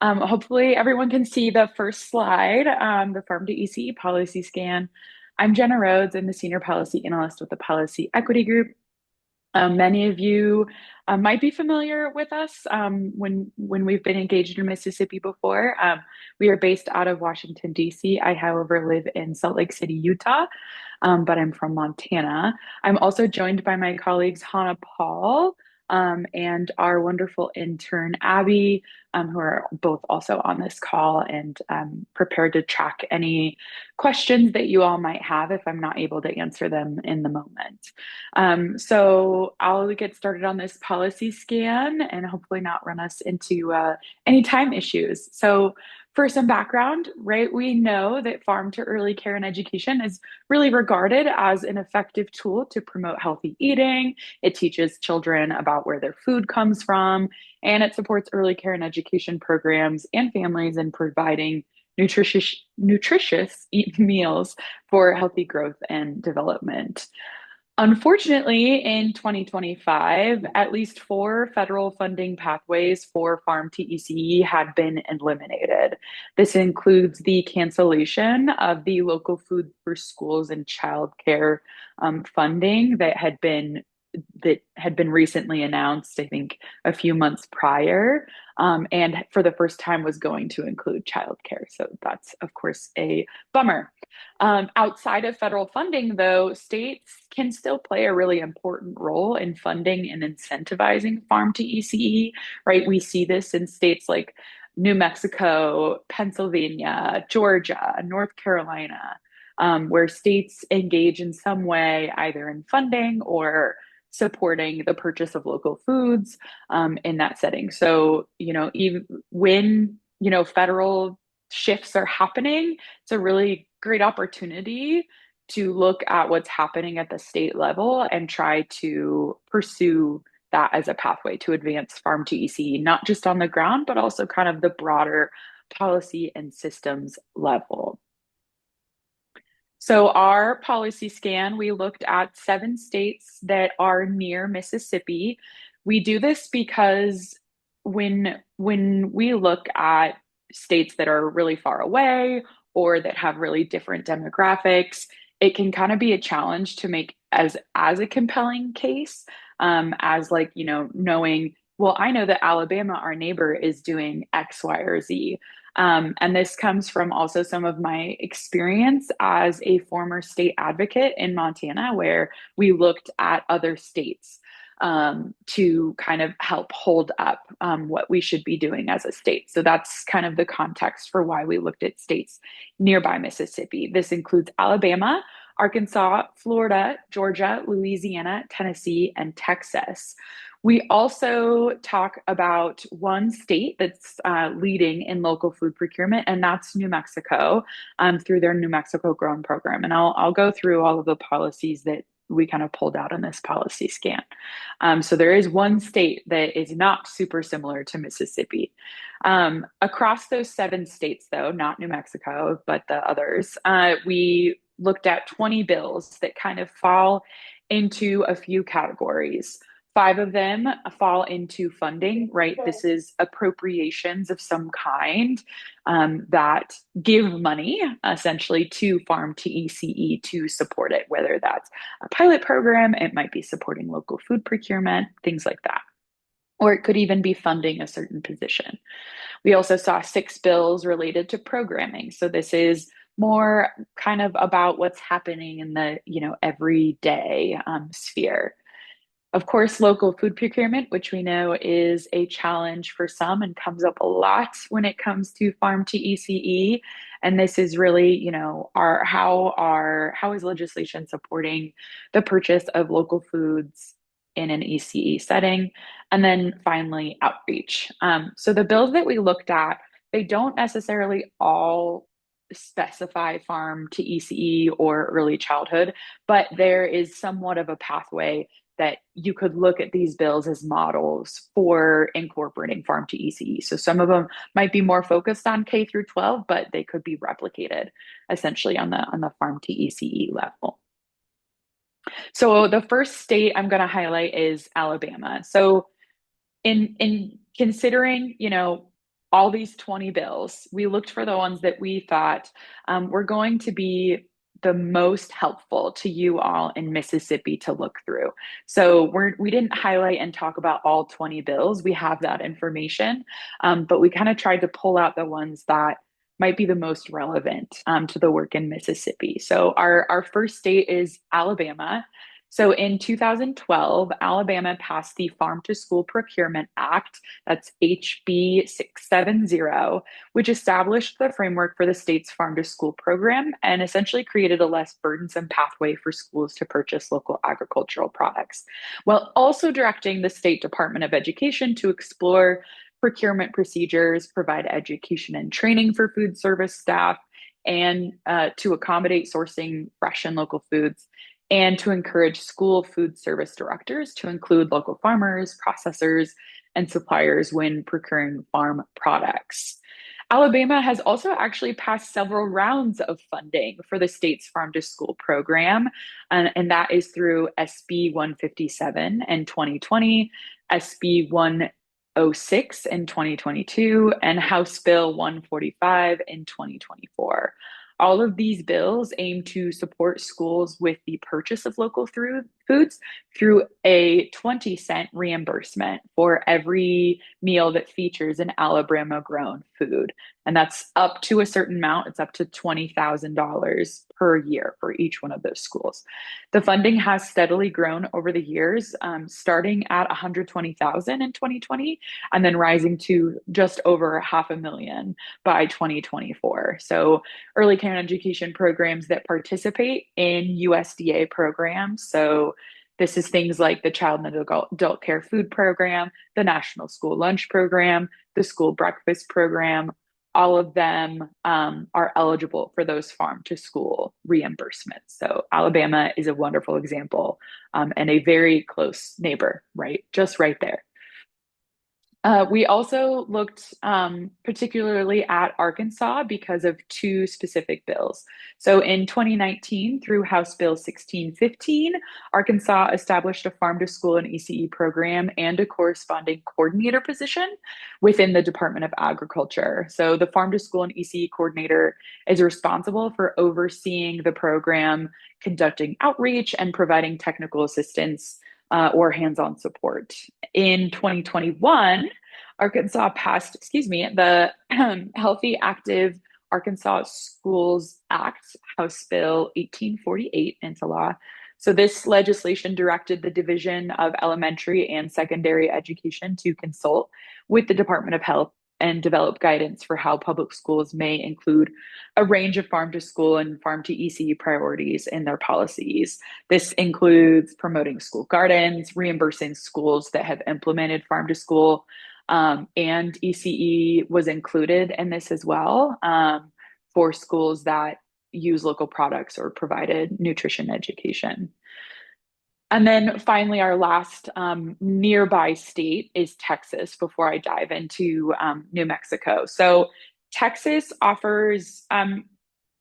Speaker 3: hopefully everyone can see the first slide, the Farm to ECE policy scan. I'm Jenna Rhodes. I'm the Senior Policy Analyst with the Policy Equity Group. Many of you might be familiar with us when we've been engaged in Mississippi before. We are based out of Washington, D.C. I, however, live in Salt Lake City, Utah, but I'm from Montana. I'm also joined by my colleagues Hannah Paul and our wonderful intern Abby, who are both also on this call and prepared to track any questions that you all might have if I'm not able to answer them in the moment. So I'll get started on this policy scan and hopefully not run us into any time issues. So for some background, right, we know that farm to early care and education is really regarded as an effective tool to promote healthy eating. It teaches children about where their food comes from, and it supports early care and education programs and families in providing nutritious meals for healthy growth and development. Unfortunately, in 2025, at least 4 federal funding pathways for Farm to ECE had been eliminated. This includes the cancellation of the local food for schools and childcare funding that had been recently announced, I think a few months prior, and for the first time was going to include childcare. So that's, of course, a bummer. Outside of federal funding, though, states can still play a really important role in funding and incentivizing farm to ECE, right? We see this in states like New Mexico, Pennsylvania, Georgia, North Carolina, where states engage in some way, either in funding or supporting the purchase of local foods in that setting. So, even when, federal shifts are happening, it's a really great opportunity to look at what's happening at the state level and try to pursue that as a pathway to advance farm to ECE, not just on the ground, but also kind of the broader policy and systems level. So our policy scan, we looked at 7 states that are near Mississippi. We do this because when we look at states that are really far away or that have really different demographics, it can kind of be a challenge to make as a compelling case, as like, you know, knowing, well, I know that Alabama, our neighbor, is doing X, Y, or Z. And this comes from also some of my experience as a former state advocate in Montana, where we looked at other states to kind of help hold up what we should be doing as a state. So that's kind of the context for why we looked at states nearby Mississippi. This includes Alabama, Arkansas, Florida, Georgia, Louisiana, Tennessee, and Texas. We also talk about one state that's leading in local food procurement, and that's New Mexico through their New Mexico Grown program. And I'll go through all of the policies that we kind of pulled out in this policy scan. So there is one state that is not super similar to Mississippi. Across those 7 states, though, not New Mexico, but the others, we looked at 20 bills that kind of fall into a few categories. 5 of them fall into funding, right? This is appropriations of some kind that give money essentially to farm to ECE to support it, whether that's a pilot program, it might be supporting local food procurement, things like that. Or it could even be funding a certain position. We also saw 6 bills related to programming. So this is more kind of about what's happening in the, you know, everyday sphere. Of course, local food procurement, which we know is a challenge for some and comes up a lot when it comes to farm to ECE. And this is really, you know, how is legislation supporting the purchase of local foods in an ECE setting? And then finally, outreach. So the bills that we looked at, they don't necessarily all specify farm to ECE or early childhood, but there is somewhat of a pathway that you could look at these bills as models for incorporating farm to ECE. So some of them might be more focused on K through 12, but they could be replicated essentially on the farm to ECE level. So the first state I'm going to highlight is Alabama. So in considering, you know, all these 20 bills, we looked for the ones that we thought were going to be the most helpful to you all in Mississippi to look through. So we didn't highlight and talk about all 20 bills. We have that information, but we kind of tried to pull out the ones that might be the most relevant to the work in Mississippi. So our first state is Alabama. So in 2012, Alabama passed the Farm to School Procurement Act, that's HB 670, which established the framework for the state's Farm to School program and essentially created a less burdensome pathway for schools to purchase local agricultural products, while also directing the State Department of Education to explore procurement procedures, provide education and training for food service staff, and to accommodate sourcing fresh and local foods, and to encourage school food service directors to include local farmers, processors, and suppliers when procuring farm products. Alabama has also actually passed several rounds of funding for the state's Farm to School program, and that is through SB 157 in 2020, SB 106 in 2022, and House Bill 145 in 2024. All of these bills aim to support schools with the purchase of local foods through a 20-cent reimbursement for every meal that features an Alabama grown food. And that's up to a certain amount. It's up to $20,000 per year for each one of those schools. The funding has steadily grown over the years, starting at $120,000 in 2020 and then rising to just over $500,000 by 2024. So early care education programs that participate in USDA programs. So this is things like the Child and Adult Care Food Program, the National School Lunch Program, the School Breakfast Program. All of them are eligible for those farm to school reimbursements. So Alabama is a wonderful example and a very close neighbor, right? Just right there. We also looked particularly at Arkansas because of two specific bills. So in 2019, through House Bill 1615, Arkansas established a farm to school and ECE program and a corresponding coordinator position within the Department of Agriculture. So the farm to school and ECE coordinator is responsible for overseeing the program, conducting outreach, and providing technical assistance or hands-on support. In 2021, Arkansas passed, the Healthy Active Arkansas Schools Act, House Bill 1848, into law. So this legislation directed the Division of Elementary and Secondary Education to consult with the Department of Health and develop guidance for how public schools may include a range of farm to school and farm to ECE priorities in their policies. This includes promoting school gardens, reimbursing schools that have implemented farm to school, and ECE was included in this as well, for schools that use local products or provided nutrition education. And then finally, our last nearby state is Texas before I dive into New Mexico. So Texas offers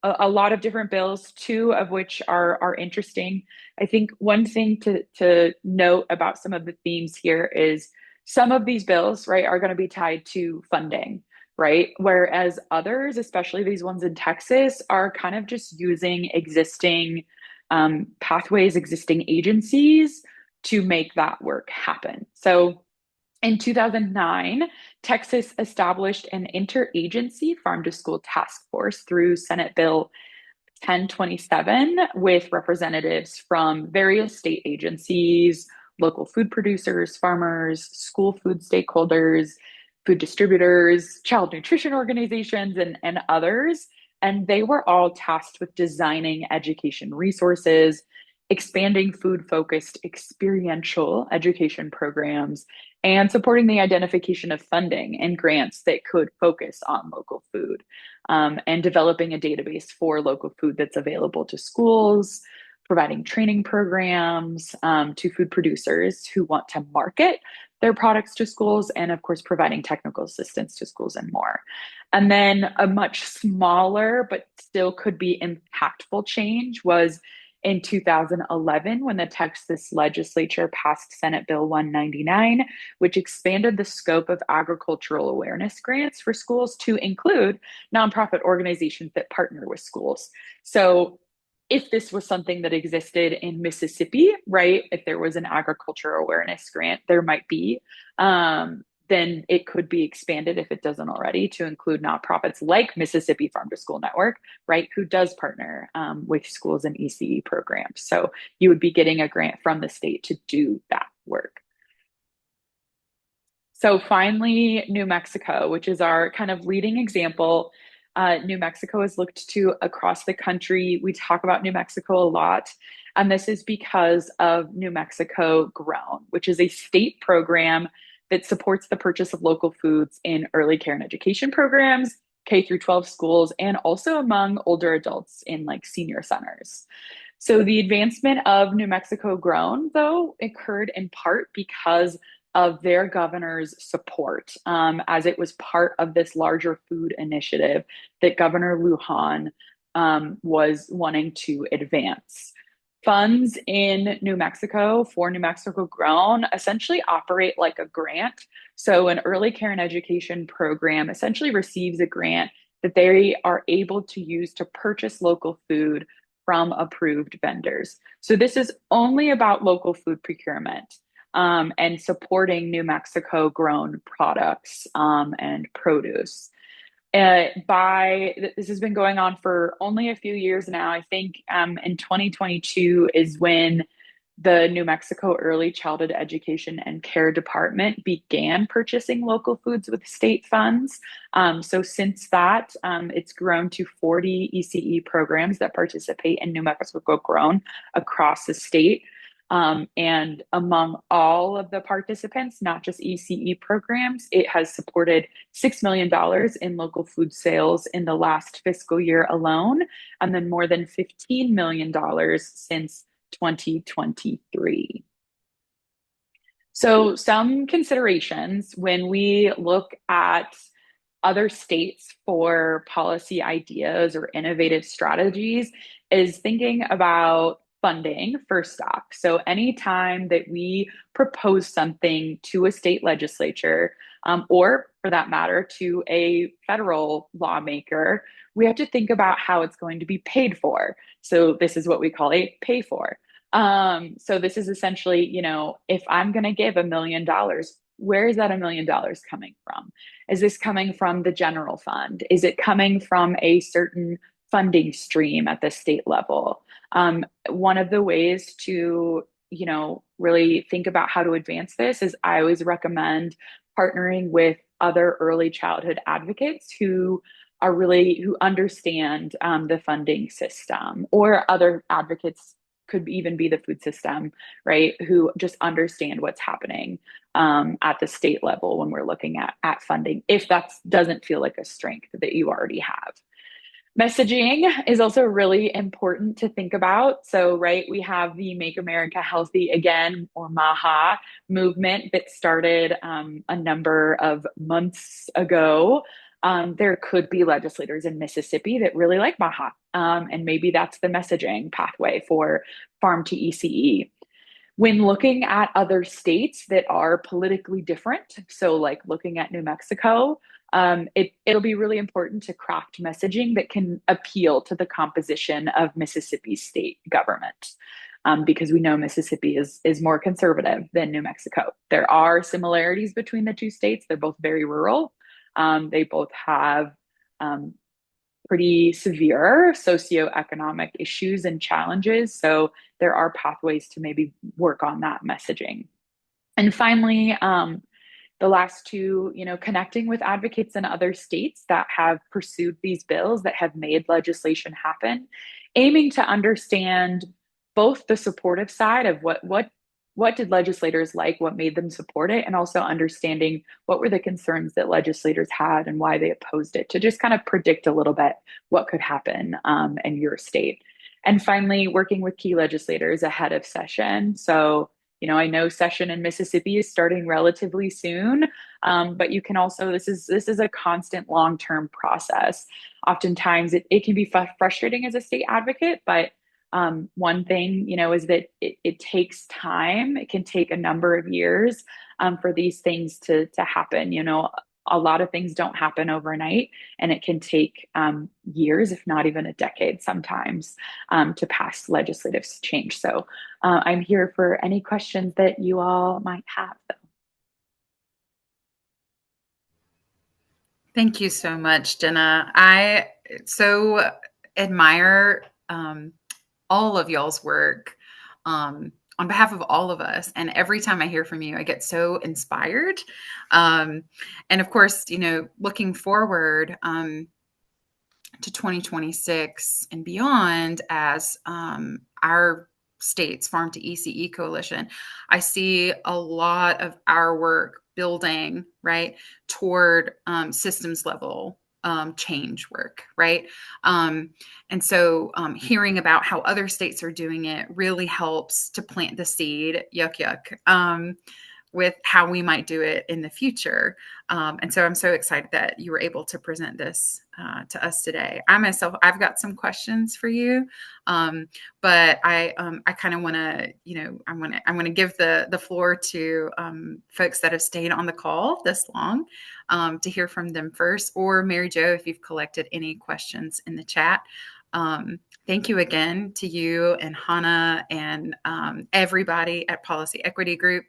Speaker 3: a lot of different bills, two of which are interesting. I think one thing to note about some of the themes here is some of these bills, right, are going to be tied to funding, right? Whereas others, especially these ones in Texas, are kind of just using existing pathways, existing agencies to make that work happen. So in 2009, Texas established an interagency farm to school task force through Senate Bill 1027 with representatives from various state agencies, local food producers, farmers, school food stakeholders, food distributors, child nutrition organizations, and others. And they were all tasked with designing education resources, expanding food focused experiential education programs, and supporting the identification of funding and grants that could focus on local food, and developing a database for local food that's available to schools, providing training programs to food producers who want to market their products to schools, and of course, providing technical assistance to schools and more. And then a much smaller, but still could be impactful change was in 2011 when the Texas legislature passed Senate Bill 199, which expanded the scope of agricultural awareness grants for schools to include nonprofit organizations that partner with schools. So if this was something that existed in Mississippi, right, if there was an agriculture awareness grant, there might be, then it could be expanded if it doesn't already to include nonprofits like Mississippi Farm to School Network, right, who does partner with schools and ECE programs. So you would be getting a grant from the state to do that work. So finally, New Mexico, which is our kind of leading example. New Mexico is looked to across the country. We talk about New Mexico a lot, and this is because of New Mexico Grown, which is a state program that supports the purchase of local foods in early care and education programs, K through 12 schools, and also among older adults in like senior centers. So the advancement of New Mexico Grown, though, occurred in part because of their governor's support, as it was part of this larger food initiative that Governor Lujan was wanting to advance. Funds in New Mexico for New Mexico Grown essentially operate like a grant. So an early care and education program essentially receives a grant that they are able to use to purchase local food from approved vendors. So this is only about local food procurement. And supporting New Mexico grown products and produce. This has been going on for only a few years now. I think in 2022 is when the New Mexico Early Childhood Education and Care Department began purchasing local foods with state funds. So since that, it's grown to 40 ECE programs that participate in New Mexico Grown across the state. And among all of the participants, not just ECE programs, it has supported $6 million in local food sales in the last fiscal year alone, and then more than $15 million since 2023. So some considerations when we look at other states for policy ideas or innovative strategies is thinking about funding first off. So anytime that we propose something to a state legislature, or for that matter, to a federal lawmaker, we have to think about how it's going to be paid for. So this is what we call a pay for. So this is essentially, if I'm going to give $1 million, where is that $1 million coming from? Is this coming from the general fund? Is it coming from a certain funding stream at the state level? One of the ways to, really think about how to advance this is I always recommend partnering with other early childhood advocates who understand the funding system, or other advocates could even be the food system, right? Who just understand what's happening at the state level when we're looking at funding, if that doesn't feel like a strength that you already have. Messaging is also really important to think about. So, right, we have the Make America Healthy Again, or MAHA movement that started a number of months ago. There could be legislators in Mississippi that really like MAHA, and maybe that's the messaging pathway for farm to ECE. When looking at other states that are politically different, so like looking at New Mexico, it'll be really important to craft messaging that can appeal to the composition of Mississippi's state government. Because we know Mississippi is more conservative than New Mexico. There are similarities between the two states. They're both very rural. They both have pretty severe socioeconomic issues and challenges. So there are pathways to maybe work on that messaging. And finally, the last two, connecting with advocates in other states that have pursued these bills, that have made legislation happen, aiming to understand both the supportive side of what did legislators like, what made them support it, and also understanding what were the concerns that legislators had and why they opposed it, to just kind of predict a little bit what could happen in your state. And finally, working with key legislators ahead of session. So, I know session in Mississippi is starting relatively soon, but you can also, this is a constant long-term process. Oftentimes it can be frustrating as a state advocate, but one thing, is that it takes time. It can take a number of years for these things to happen. A lot of things don't happen overnight, and it can take years, if not even a decade sometimes, to pass legislative change. So I'm here for any questions that you all might have.
Speaker 1: Thank you so much, Jenna. I so admire all of y'all's work on behalf of all of us. And every time I hear from you, I get so inspired. And of course, looking forward to 2026 and beyond, as our state's Farm to ECE Coalition, I see a lot of our work building right toward systems level change work, right? And so hearing about how other states are doing it really helps to plant the seed, with how we might do it in the future. And so I'm so excited that you were able to present this to us today. I've got some questions for you, but I kind of want to, I'm going to give the floor to folks that have stayed on the call this long to hear from them first, or Mary Jo, if you've collected any questions in the chat. Thank you again to you and Hannah and everybody at Policy Equity Group.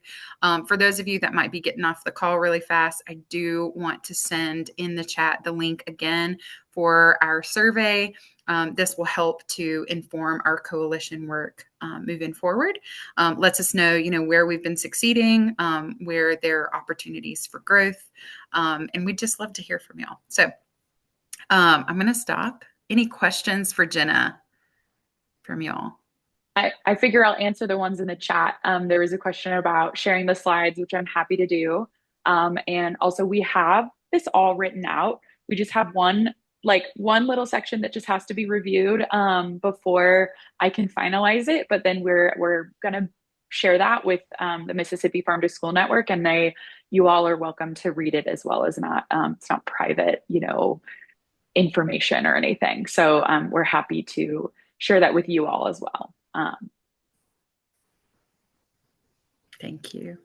Speaker 1: For those of you that might be getting off the call really fast, I do want to send in the chat the link again for our survey. This will help to inform our coalition work moving forward. Lets us know, where we've been succeeding, where there are opportunities for growth, and we'd just love to hear from y'all. So I'm going to stop. Any questions for Jenna from y'all?
Speaker 3: I figure I'll answer the ones in the chat. There was a question about sharing the slides, which I'm happy to do. And also we have this all written out. We just have one little section that just has to be reviewed before I can finalize it. But then we're going to share that with the Mississippi Farm to School Network, and you all are welcome to read it as well as not. It's not private, information or anything. So we're happy to share that with you all as well.
Speaker 1: Thank you.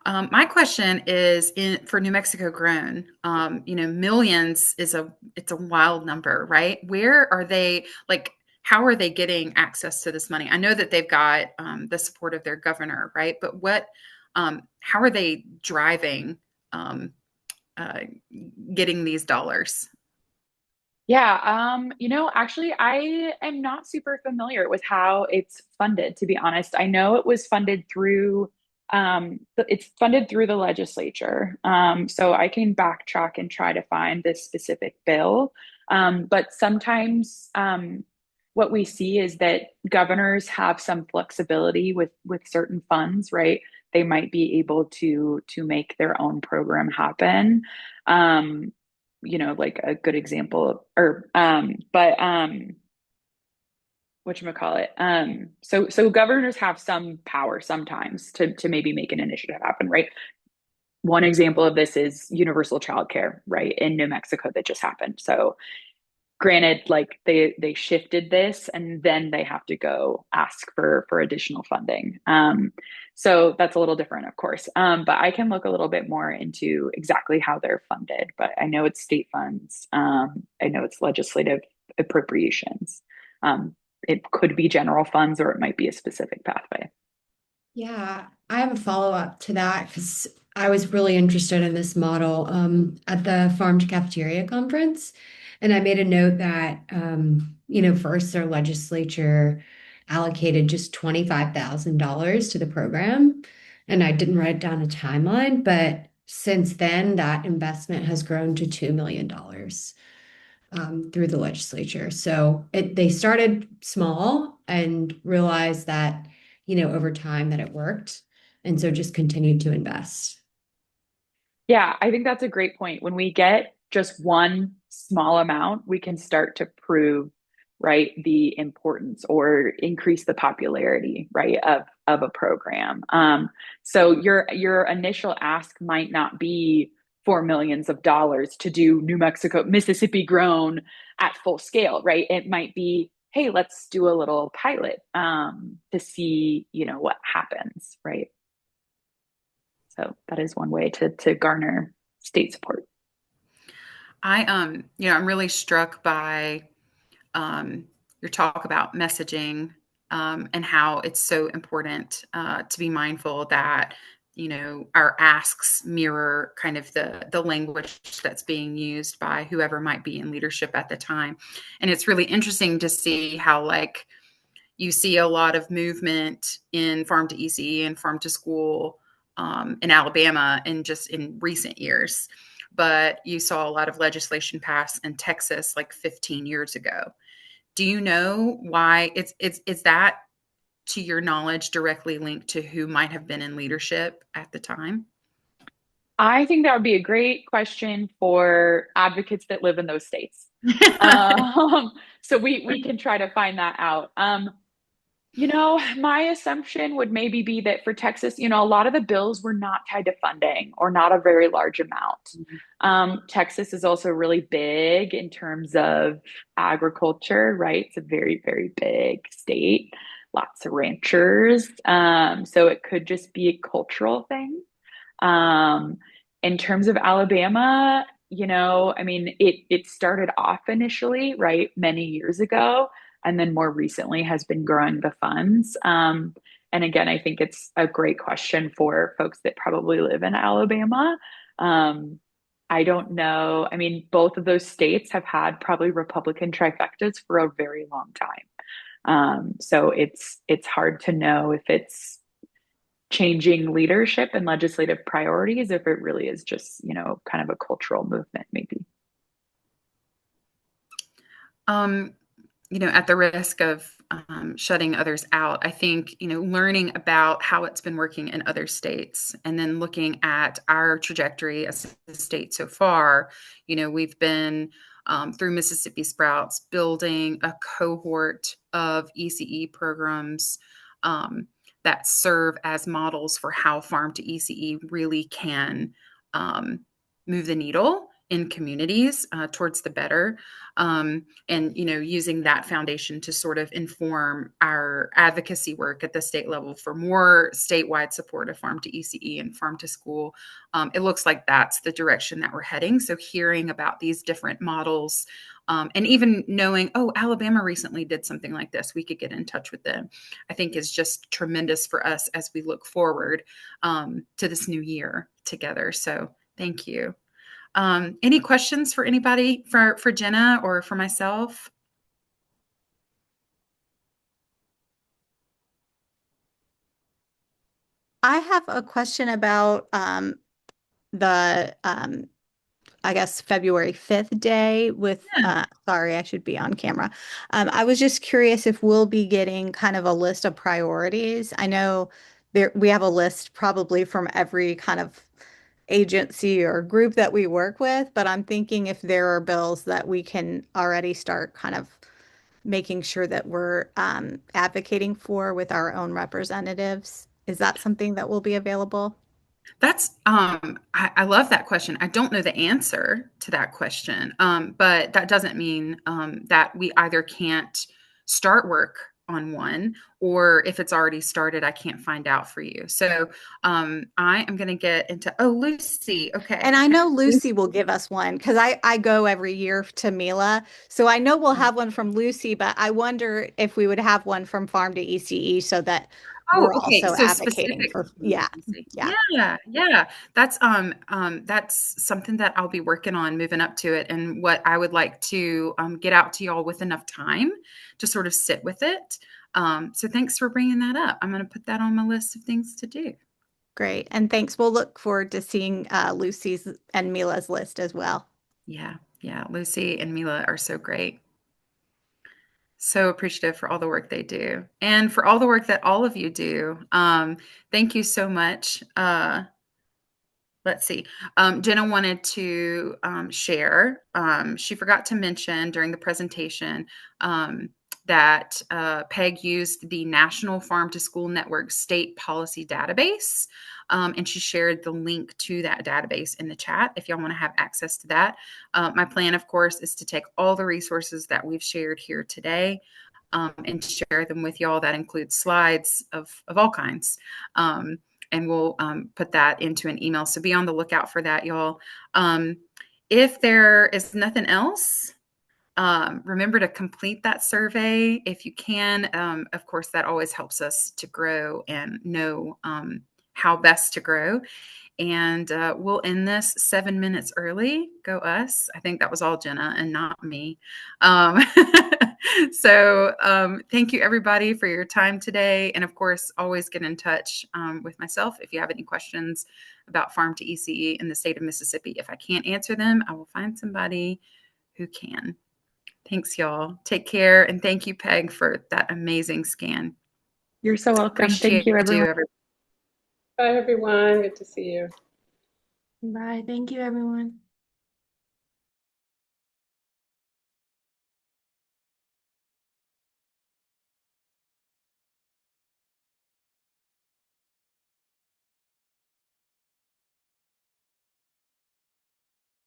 Speaker 1: My question is for New Mexico grown. Millions it's a wild number, right? Where are they? Like, how are they getting access to this money? I know that they've got the support of their governor, right? But how are they driving um, uh, getting these dollars?
Speaker 3: Yeah, actually, I am not super familiar with how it's funded, to be honest. I know it was funded through, it's funded through the legislature. So I can backtrack and try to find this specific bill. But sometimes, what we see is that governors have some flexibility with certain funds, right? They might be able to make their own program happen. Um, like a good example or but whatchamacallit. So governors have some power sometimes to maybe make an initiative happen, right? One example of this is universal childcare, right, in New Mexico that just happened. So granted, like they shifted this and then they have to go ask for additional funding. So that's a little different, of course. But I can look a little bit more into exactly how they're funded. But I know it's state funds. I know it's legislative appropriations. It could be general funds or it might be a specific pathway.
Speaker 4: Yeah, I have a follow-up to that because I was really interested in this model at the Farm to Cafeteria conference. And I made a note that, first their legislature allocated just $25,000 to the program. And I didn't write down a timeline, but since then, that investment has grown to $2 million through the legislature. So they started small and realized that, over time that it worked. And so just continued to invest.
Speaker 3: Yeah, I think that's a great point. When we get just one small amount, we can start to prove, right, the importance or increase the popularity, right, of a program. So your initial ask might not be for millions of dollars to do Mississippi grown at full scale, right? It might be, hey, let's do a little pilot to see, what happens, right? So that is one way to garner state support.
Speaker 1: I'm really struck by your talk about messaging and how it's so important to be mindful that our asks mirror kind of the language that's being used by whoever might be in leadership at the time. And it's really interesting to see how like you see a lot of movement in farm to ECE and farm to school in Alabama and just in recent years. But you saw a lot of legislation pass in Texas like 15 years ago. Do you know why is that, to your knowledge, directly linked to who might have been in leadership at the time?
Speaker 3: I think that would be a great question for advocates that live in those states. Um, so we can try to find that out. My assumption would maybe be that for Texas, a lot of the bills were not tied to funding or not a very large amount. Texas is also really big in terms of agriculture, right? It's a very, very big state, lots of ranchers. So it could just be a cultural thing. Um, in terms of Alabama, I mean, it started off initially, right, many years ago, and then more recently has been growing the funds. And again, I think it's a great question for folks that probably live in Alabama. Um, I don't know. I mean, both of those states have had probably Republican trifectas for a very long time. So it's hard to know if it's changing leadership and legislative priorities, if it really is just, kind of a cultural movement, maybe.
Speaker 1: Um, at the risk of shutting others out, I think, learning about how it's been working in other states and then looking at our trajectory as a state so far, we've been through Mississippi Sprouts, building a cohort of ECE programs that serve as models for how farm to ECE really can move the needle in communities towards the better. And using that foundation to sort of inform our advocacy work at the state level for more statewide support of farm to ECE and farm to school. It looks like that's the direction that we're heading. So hearing about these different models, and even knowing, oh, Alabama recently did something like this, we could get in touch with them, I think is just tremendous for us as we look forward to this new year together. So thank you. Any questions for anybody, for Jenna or for myself?
Speaker 5: I have a question about the I guess February 5th day with sorry, I should be on camera. I was just curious if we'll be getting kind of a list of priorities. I know we have a list probably from every kind of agency or group that we work with, but I'm thinking if there are bills that we can already start kind of making sure that we're advocating for with our own representatives. Is that something that will be available?
Speaker 1: That's I love that question. I don't know the answer to that question, but that doesn't mean that we either can't start work on one, or if it's already started, I can't find out for you. So I am going to get into, oh, Lucy. Okay.
Speaker 5: And I know Lucy will give us one because I go every year to Mila. So I know we'll have one from Lucy, but I wonder if we would have one from Farm to ECE so that
Speaker 1: Oh,
Speaker 5: we're
Speaker 1: okay.
Speaker 5: also
Speaker 1: So
Speaker 5: advocating
Speaker 1: specific.
Speaker 5: for, yeah, yeah.
Speaker 1: Yeah. That's something that I'll be working on moving up to it, and what I would like to get out to y'all with enough time to sort of sit with it. So thanks for bringing that up. I'm going to put that on my list of things to do.
Speaker 5: Great. And thanks. We'll look forward to seeing Lucy's and Mila's list as well.
Speaker 1: Yeah. Lucy and Mila are so great. So appreciative for all the work they do and for all the work that all of you do. Thank you so much. Let's see. Jenna wanted to share. She forgot to mention during the presentation that Peg used the National Farm to School Network State Policy Database. And she shared the link to that database in the chat if y'all want to have access to that. My plan, of course, is to take all the resources that we've shared here today and share them with y'all. That includes slides of all kinds. And we'll put that into an email. So be on the lookout for that, y'all. If there is nothing else, remember to complete that survey if you can. Of course, that always helps us to grow and know how best to grow. And we'll end this 7 minutes early. Go us. I think that was all Jenna and not me. So thank you, everybody, for your time today. And of course, always get in touch with myself if you have any questions about Farm to ECE in the state of Mississippi. If I can't answer them, I will find somebody who can. Thanks, y'all. Take care. And thank you, Peg, for that amazing scan.
Speaker 3: You're so welcome.
Speaker 1: Appreciate
Speaker 3: Thank you,
Speaker 1: you,
Speaker 3: everyone.
Speaker 1: everybody.
Speaker 2: Bye, everyone. Good to see you.
Speaker 5: Bye. Thank you, everyone.